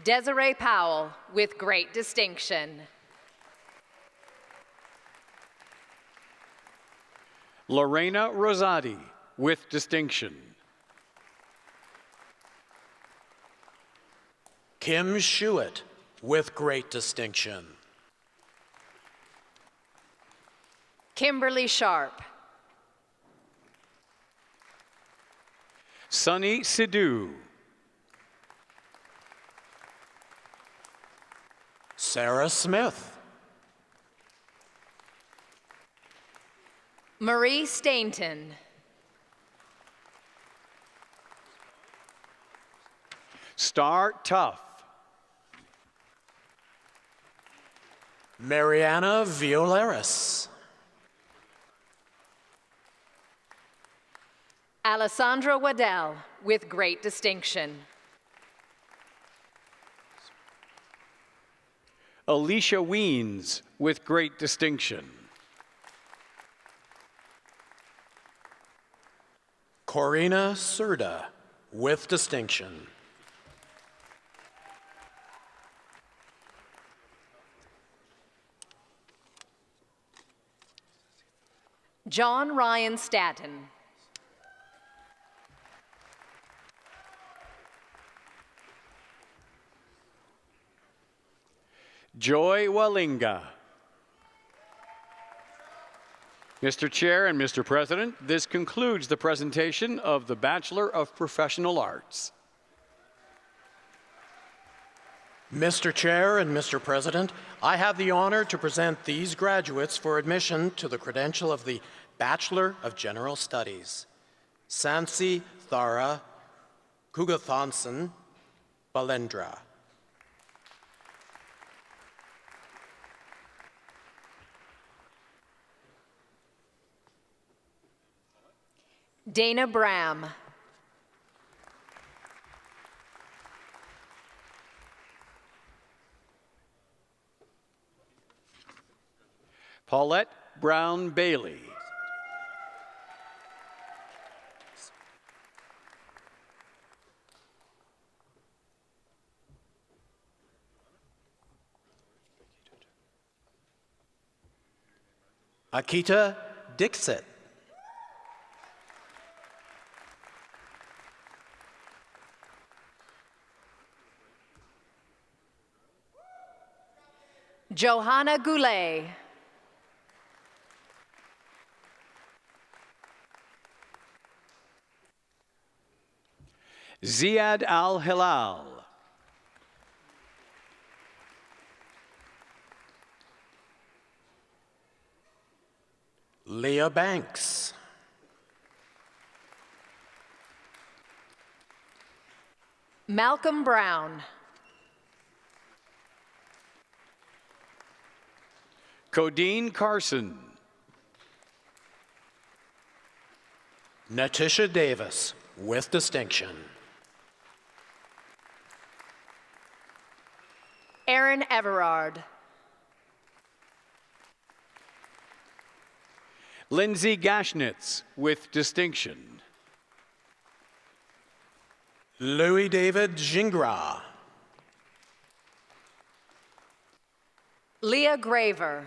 Desiree Powell, with great distinction. Lorena Rosati, with distinction. Kim Shuett, with great distinction. Kimberly Sharp. Sunny Sidhu. Sarah Smith. Marie Stainton. Star Tough. Mariana Violaris. Alessandra Waddell, with great distinction. Alicia Weens, with great distinction. Corina Serda, with distinction. John Ryan Staton. Joy Walinga. Mr. Chair and Mr. President, this concludes the presentation of the Bachelor of Professional Arts. Mr. Chair and Mr. President, I have the honor to present these graduates for admission to the credential of the Bachelor of General Studies. Sansi Thara Kugathansan Balendra. Dana Bram. Paulette Brown Bailey. Akita Dixit. Johanna Goulet. Ziad Al-Hilal. Leah Banks. Malcolm Brown. Codine Carson. Natisha Davis, with distinction. Aaron Everard. Lindsay Gashnitz, with distinction. Louis David Gingras. Leah Graver.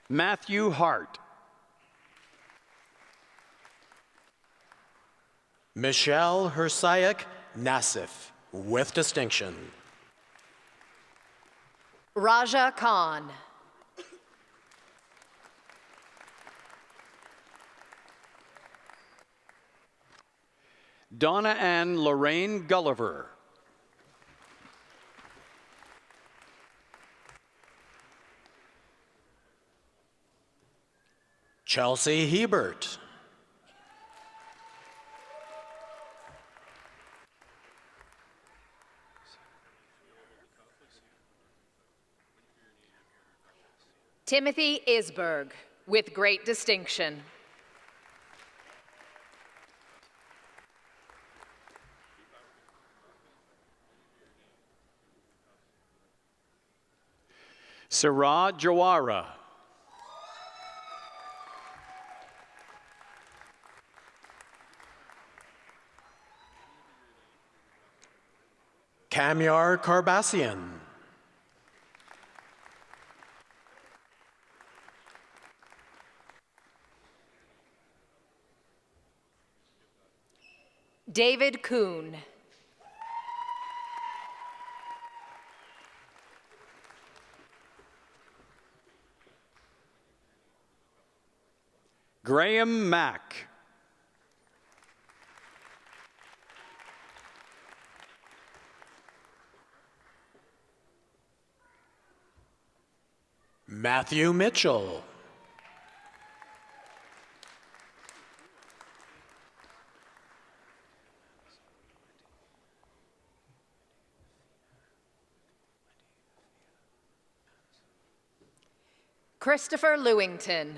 Matthew Hart. Michelle Hersayak Nassif, with distinction. Raja Khan. Donna Ann Lorraine Gulliver. Chelsea Hebert. Timothy Isberg, with great distinction. Sarah Jawara. Kamyar Karbassian. David Kuhn. Graham Mack. Matthew Mitchell. Christopher Lewington.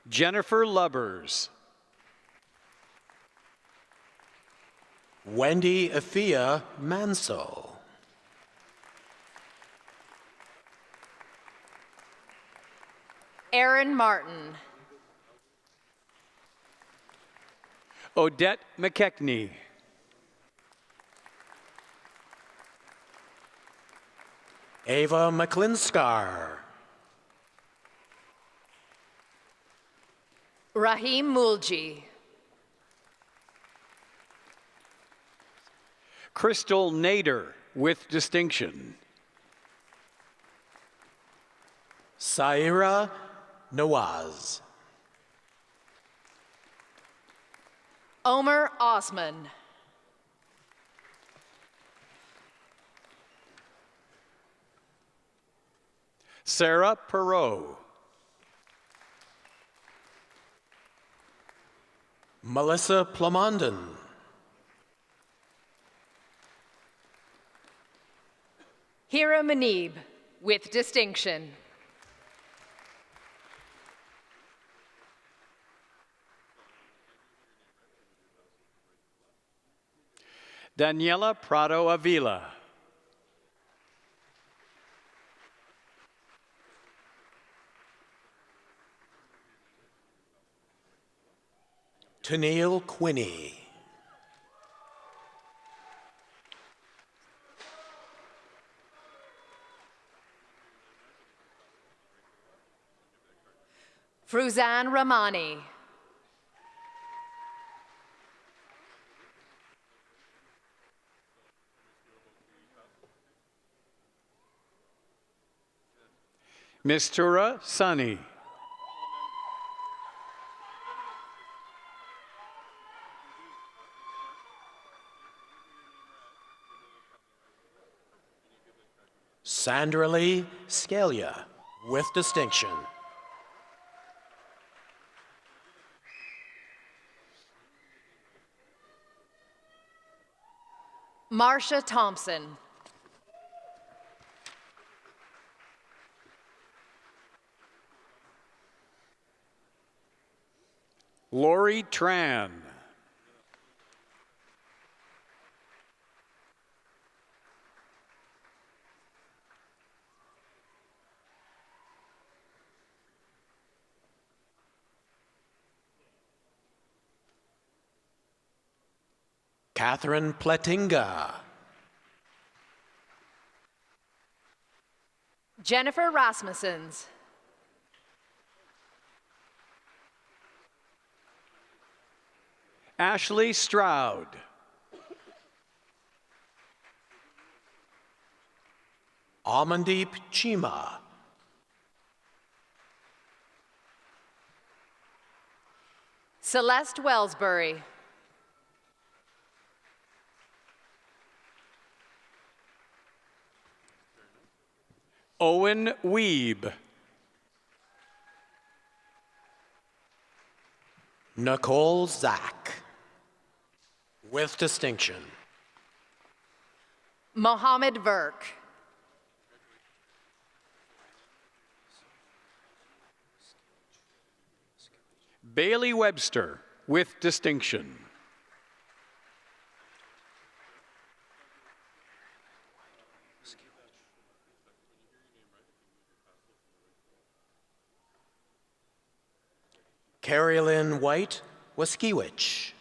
Jennifer Lubbers. Wendy Afia Manso. Aaron Martin. Odette McKechnie. Ava McClinskar. Rahim Mulji. Crystal Nader, with distinction. Saira Nawaz. Omer Osman. Sarah Perot. Melissa Plamondon. Hira Manib, with distinction. Daniela Prado Avila. Tennille Quinney. Fruzan Ramani. Mistura Sunny. Sandra Lee Scalia, with distinction. Marcia Thompson. Lori Tran. Catherine Platinga. Jennifer Rasmussens. Ashley Stroud. Amandeep Chima. Celeste Wellsbury. Owen Weeb. Nicole Zach. With distinction. Mohammed Verk. Bailey Webster. With distinction. Carrie Lynn White Waskiewicz.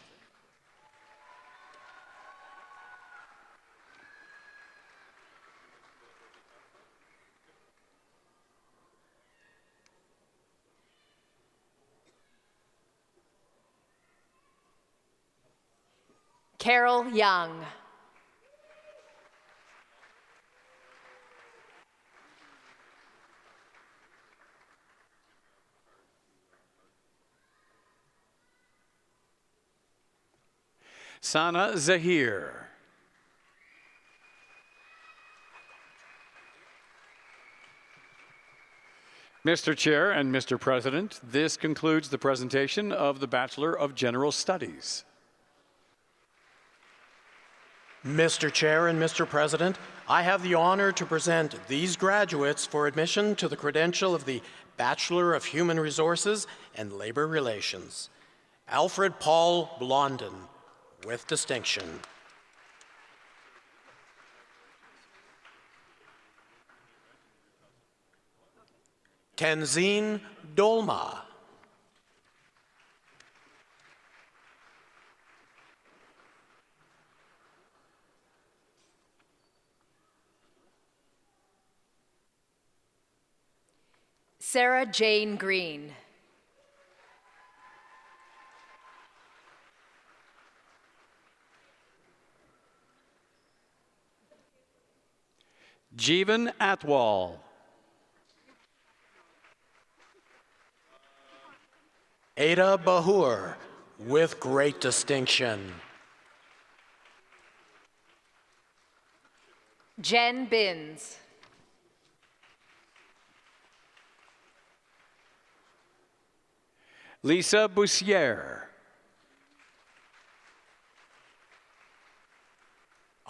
Carol Young. Sana Zahir. Mr. Chair and Mr. President, this concludes the presentation of the Bachelor of General Studies. Mr. Chair and Mr. President, I have the honor to present these graduates for admission to the credential of the Bachelor of Human Resources and Labor Relations. Alfred Paul Blondin, with distinction. Tenzin Dolma. Sarah Jane Green. Jeevan Atwal. Ada Bahur, with great distinction. Jen Binns. Lisa Bussiere.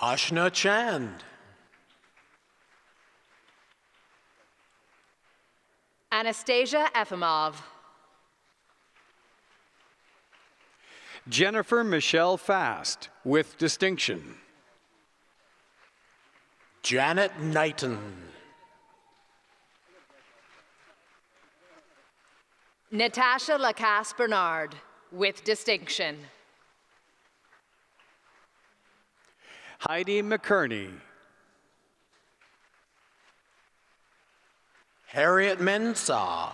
Ashna Chand. Anastasia Efimov. Jennifer Michelle Fast, with distinction. Janet Knighton. Natasha Lacasse Bernard, with distinction. Heidi McKerney. Harriet Mensah.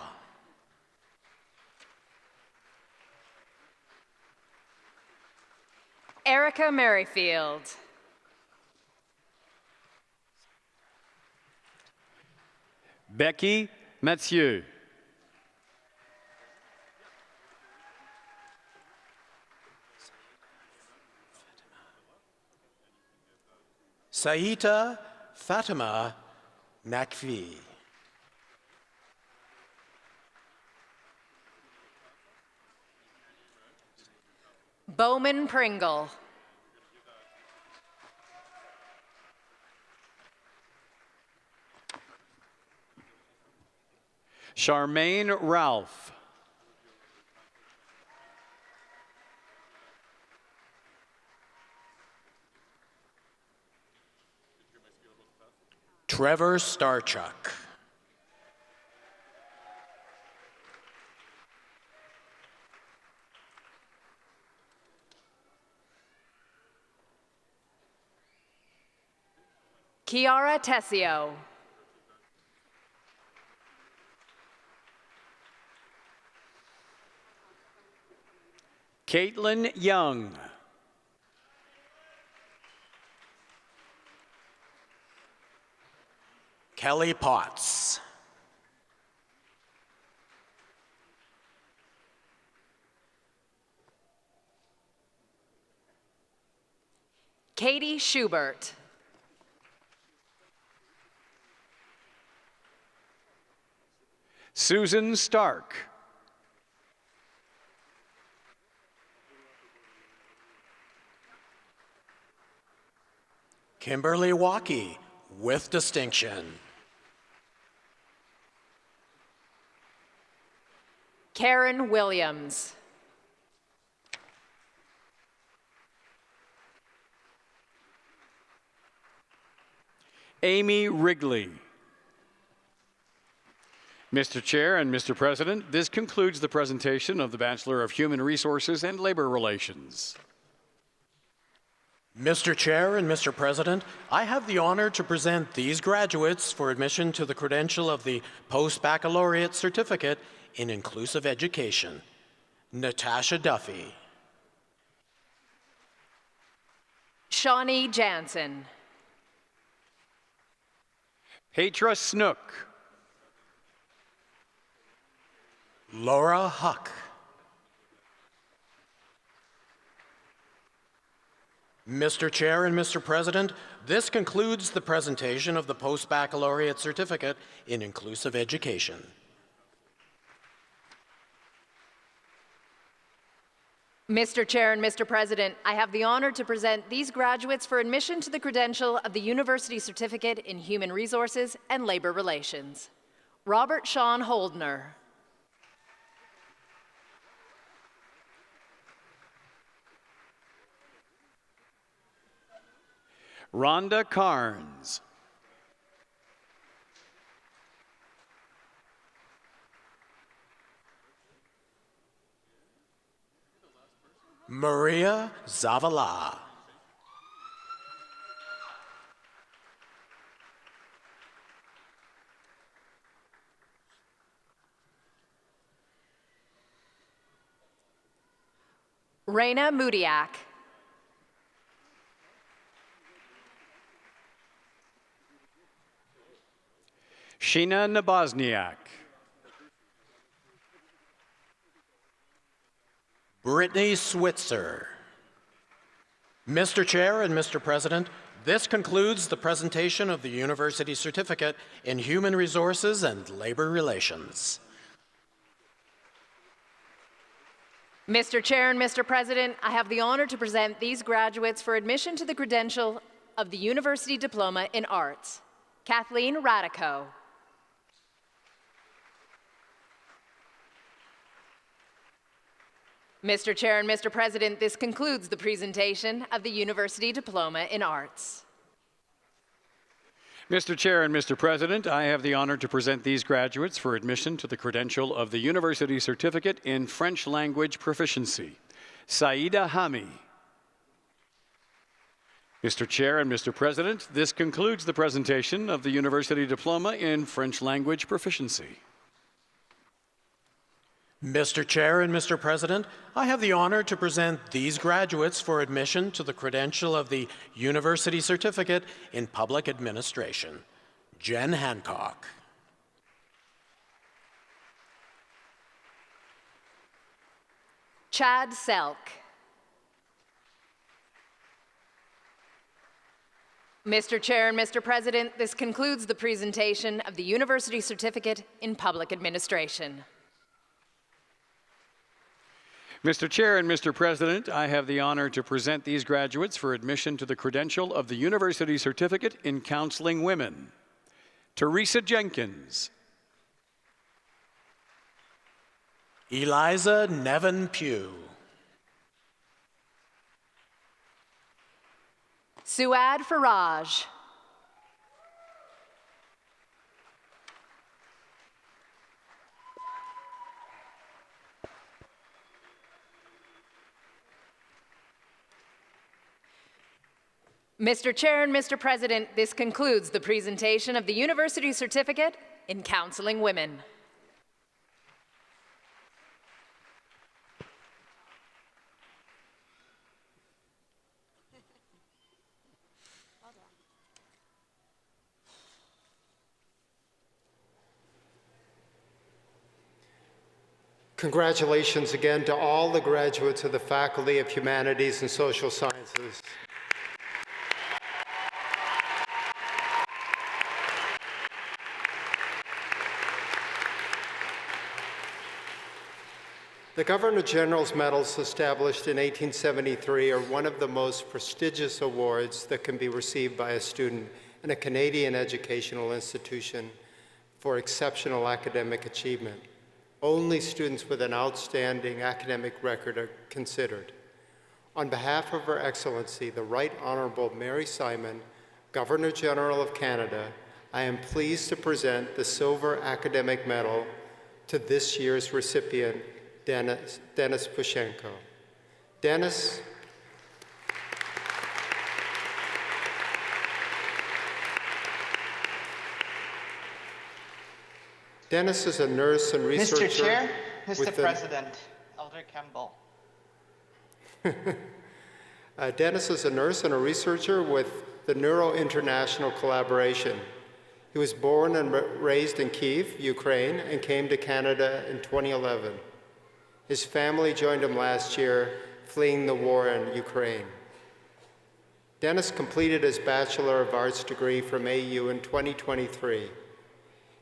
Erica Merrifield. Becky Mathieu. Saita Fatima Nakvi. Bowman Pringle. Charmaine Ralph. Trevor Starchuk. Kiara Tessio. Caitlin Young. Kelly Potts. Katie Schubert. Susan Stark. Kimberly Walkie, with distinction. Karen Williams. Amy Wrigley. Mr. Chair and Mr. President, this concludes the presentation of the Bachelor of Human Resources and Labor Relations. Mr. Chair and Mr. President, I have the honor to present these graduates for admission to the credential of the Post-Baccalaureate Certificate in Inclusive Education. Natasha Duffy. Shawnee Jansen. Hatra Snook. Laura Huck. Mr. Chair and Mr. President, this concludes the presentation of the Post-Baccalaureate Certificate in Inclusive Education. Mr. Chair and Mr. President, I have the honor to present these graduates for admission to the credential of the University Certificate in Human Resources and Labor Relations. Robert Sean Holdner. Rhonda Carnes. Maria Zavala. Raina Mudiak. Sheena Nabozniak. Brittany Switzer. Mr. Chair and Mr. President, this concludes the presentation of the University Certificate in Human Resources and Labor Relations. Mr. Chair and Mr. President, I have the honor to present these graduates for admission to the credential of the University Diploma in Arts. Kathleen Radico. Mr. Chair and Mr. President, this concludes the presentation of the University Diploma in Arts. Mr. Chair and Mr. President, I have the honor to present these graduates for admission to the credential of the University Certificate in French Language Proficiency. Saida Hami. Mr. Chair and Mr. President, this concludes the presentation of the University Diploma in French Language Proficiency. Mr. Chair and Mr. President, I have the honor to present these graduates for admission to the credential of the University Certificate in Public Administration. Jen Hancock. Chad Selk. Mr. Chair and Mr. President, this concludes the presentation of the University Certificate in Public Administration. Mr. Chair and Mr. President, I have the honor to present these graduates for admission to the credential of the University Certificate in Counseling Women. Teresa Jenkins. Eliza Nevin Pugh. Suad Faraj. Mr. Chair and Mr. President, this concludes the presentation of the University Certificate in Counseling Women. Congratulations again to all the graduates of the Faculty of Humanities and Social Sciences. The Governor General's Medals, established in 1873, are one of the most prestigious awards that can be received by a student in a Canadian educational institution for exceptional academic achievement. Only students with an outstanding academic record are considered. On behalf of Her Excellency, the Right Honorable Mary Simon, Governor General of Canada, I am pleased to present the Silver Academic Medal to this year's recipient, Dennis Pushenko. Dennis is a nurse and researcher. Mr. Chair, Mr. President, Elder Campbell. Dennis is a nurse and a researcher with the Neuro International Collaboration. He was born and raised in Kyiv, Ukraine, and came to Canada in 2011. His family joined him last year, fleeing the war in Ukraine. Dennis completed his Bachelor of Arts degree from AU in 2023.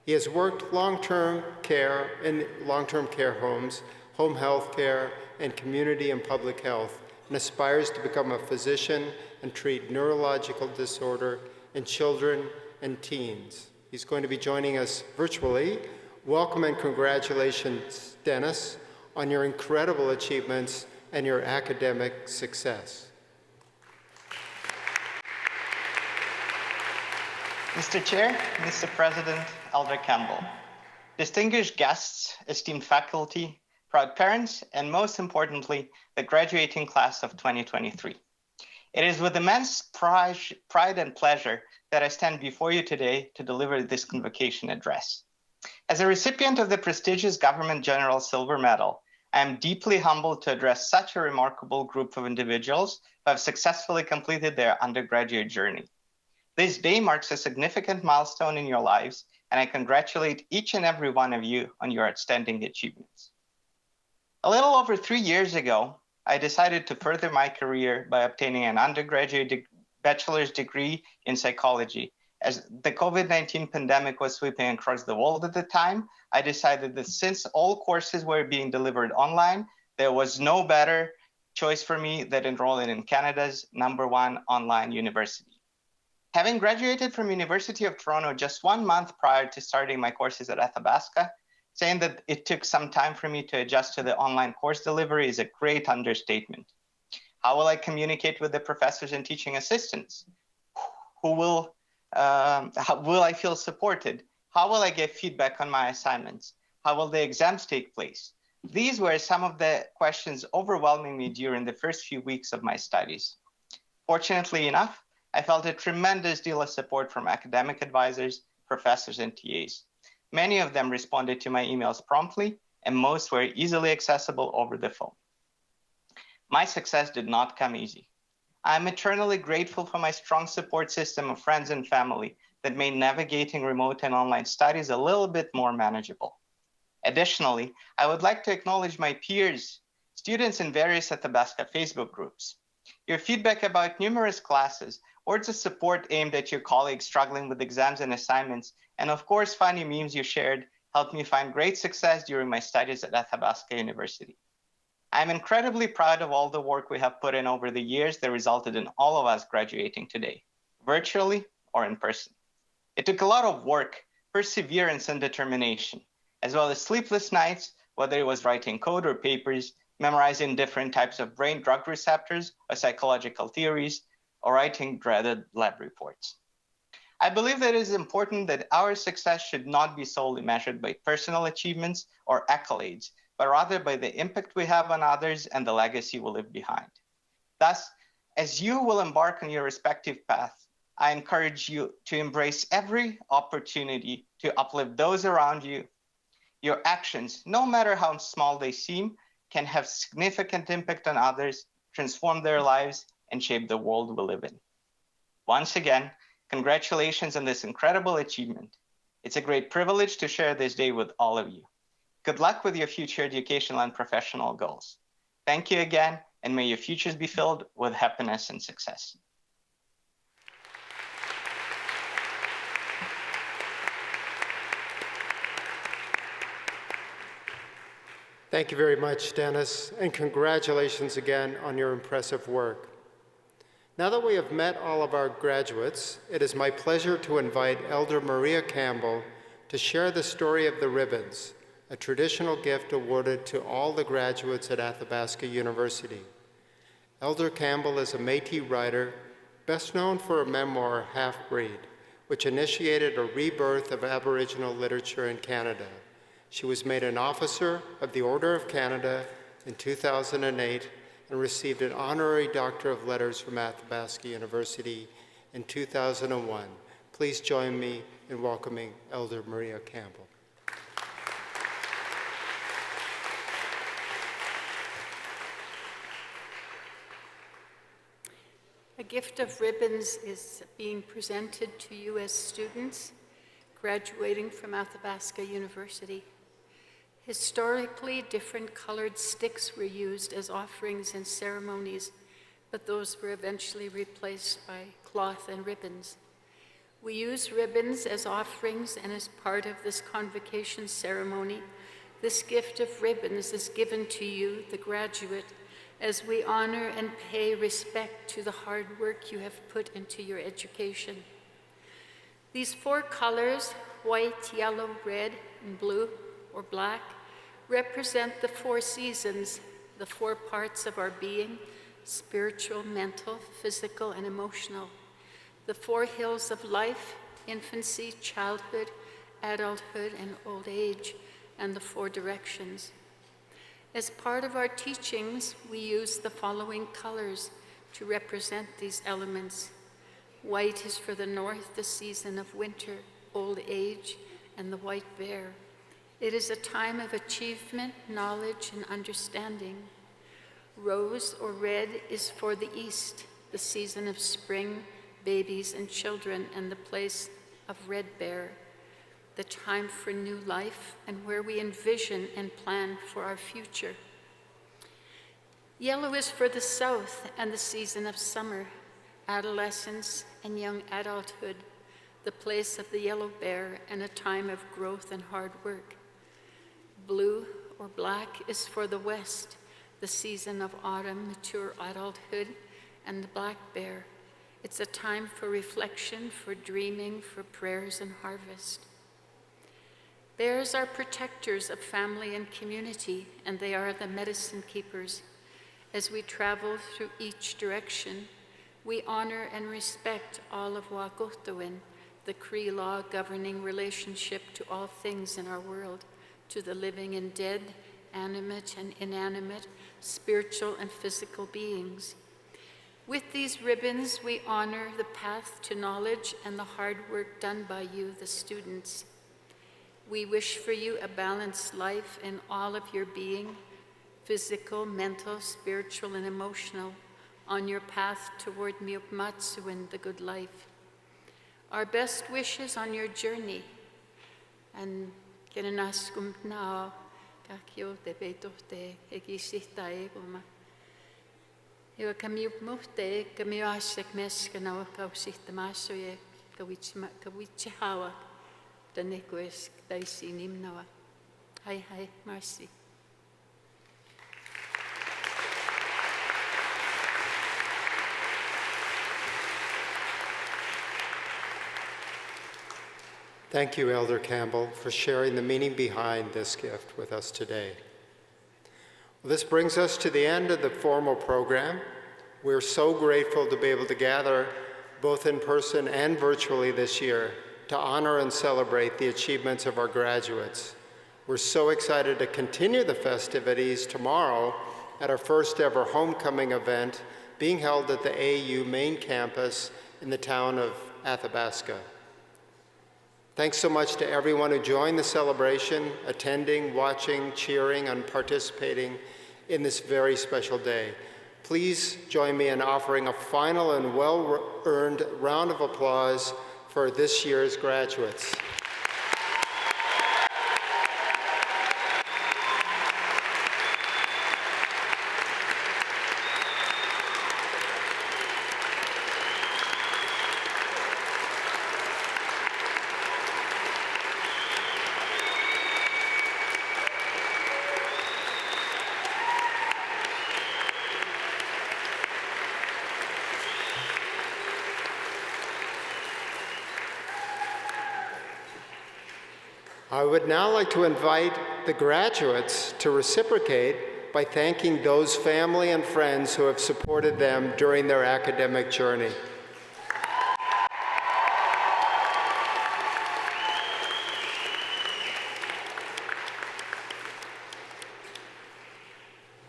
He has worked long-term care in long-term care homes, home health care, and community and public health, and aspires to become a physician and treat neurological disorder in children and teens. He's going to be joining us virtually. Welcome and congratulations, Dennis, on your incredible achievements and your academic success. Mr. Chair, Mr. President, Elder Campbell, distinguished guests, esteemed faculty, proud parents, and most importantly, the graduating class of 2023. It is with immense pride and pleasure that I stand before you today to deliver this convocation address. As a recipient of the prestigious Government General Silver Medal, I am deeply humbled to address such a remarkable group of individuals who have successfully completed their undergraduate journey. This day marks a significant milestone in your lives, and I congratulate each and every one of you on your outstanding achievements. A little over 3 years ago, I decided to further my career by obtaining an undergraduate bachelor's degree in psychology. As the COVID-19 pandemic was sweeping across the world at the time, I decided that since all courses were being delivered online, there was no better choice for me than enrolling in Canada's #1 online university. Having graduated from University of Toronto just 1 month prior to starting my courses at Athabasca, saying that it took some time for me to adjust to the online course delivery is a great understatement. How will I communicate with the professors and teaching assistants? How will I feel supported? How will I get feedback on my assignments? How will the exams take place? These were some of the questions overwhelming me during the first few weeks of my studies. Fortunately enough, I felt a tremendous deal of support from academic advisors, professors, and TAs. Many of them responded to my emails promptly, and most were easily accessible over the phone. My success did not come easy. I am eternally grateful for my strong support system of friends and family that made navigating remote and online studies a little bit more manageable. Additionally, I would like to acknowledge my peers, students in various Athabasca Facebook groups. Your feedback about numerous classes, words of support aimed at your colleagues struggling with exams and assignments, and of course, funny memes you shared helped me find great success during my studies at Athabasca University. I'm incredibly proud of all the work we have put in over the years that resulted in all of us graduating today, virtually or in person. It took a lot of work, perseverance, and determination, as well as sleepless nights whether it was writing code or papers, memorizing different types of brain drug receptors or psychological theories, or writing dreaded lab reports. I believe that it is important that our success should not be solely measured by personal achievements or accolades, but rather by the impact we have on others and the legacy we leave behind. Thus, as you will embark on your respective paths, I encourage you to embrace every opportunity to uplift those around you. Your actions, no matter how small they seem, can have significant impact on others, transform their lives, and shape the world we live in. Once again, congratulations on this incredible achievement. It's a great privilege to share this day with all of you. Good luck with your future educational and professional goals. Thank you again, and may your futures be filled with happiness and success. Thank you very much, Dennis, and congratulations again on your impressive work. Now that we have met all of our graduates, it is my pleasure to invite Elder Maria Campbell to share the story of the ribbons, a traditional gift awarded to all the graduates at Athabasca University. Elder Campbell is a Métis writer, best known for a memoir, Half-Breed, which initiated a rebirth of Aboriginal literature in Canada. She was made an officer of the Order of Canada in 2008 and received an Honorary Doctor of Letters from Athabasca University in 2001. Please join me in welcoming Elder Maria Campbell. A gift of ribbons is being presented to you as students graduating from Athabasca University. Historically, different colored sticks were used as offerings in ceremonies, but those were eventually replaced by cloth and ribbons. We use ribbons as offerings, and as part of this convocation ceremony, this gift of ribbons is given to you, the graduate, as we honor and pay respect to the hard work you have put into your education. These four colors, white, yellow, red, and blue, or black, represent the four seasons, the four parts of our being: spiritual, mental, physical, and emotional. The four hills of life: infancy, childhood, adulthood, and old age, and the four directions. As part of our teachings, we use the following colors to represent these elements. White is for the north, the season of winter, old age, and the white bear. It is a time of achievement, knowledge, and understanding. Rose or red is for the east, the season of spring, babies and children, and the place of red bear, the time for new life and where we envision and plan for our future. Yellow is for the south and the season of summer, adolescence, and young adulthood, the place of the yellow bear and a time of growth and hard work. Blue or black is for the west, the season of autumn, mature adulthood, and the black bear. It's a time for reflection, for dreaming, for prayers and harvest. Bears are protectors of family and community, and they are the medicine keepers. As we travel through each direction, we honor and respect all of Wagotawin, the Cree law governing relationship to all things in our world, to the living and dead, animate and inanimate, spiritual and physical beings. With these ribbons, we honor the path to knowledge and the hard work done by you, the students. We wish for you a balanced life in all of your being, physical, mental, spiritual, and emotional, on your path toward Mi'kmatsuwin, the good life. Our best wishes on your journey, and kinanaskum now, kakyo te betote, egisita egoma. Iwa kamiupmufte, kamioasek meskanawa kausita masoye, kawichihawa, danekwes daisinim nawa. Hi, Marcy. Thank you, Elder Campbell, for sharing the meaning behind this gift with us today. This brings us to the end of the formal program. We're so grateful to be able to gather both in person and virtually this year to honor and celebrate the achievements of our graduates. We're so excited to continue the festivities tomorrow at our first ever homecoming event being held at the AU main campus in the town of Athabasca. Thanks so much to everyone who joined the celebration, attending, watching, cheering, and participating in this very special day. Please join me in offering a final and well-earned round of applause for this year's graduates. I would now like to invite the graduates to reciprocate by thanking those family and friends who have supported them during their academic journey.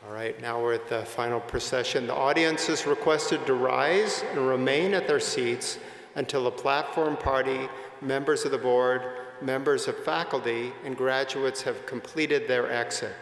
All right, now we're at the final procession. The audience is requested to rise and remain at their seats until the platform party, members of the board, members of faculty, and graduates have completed their exit.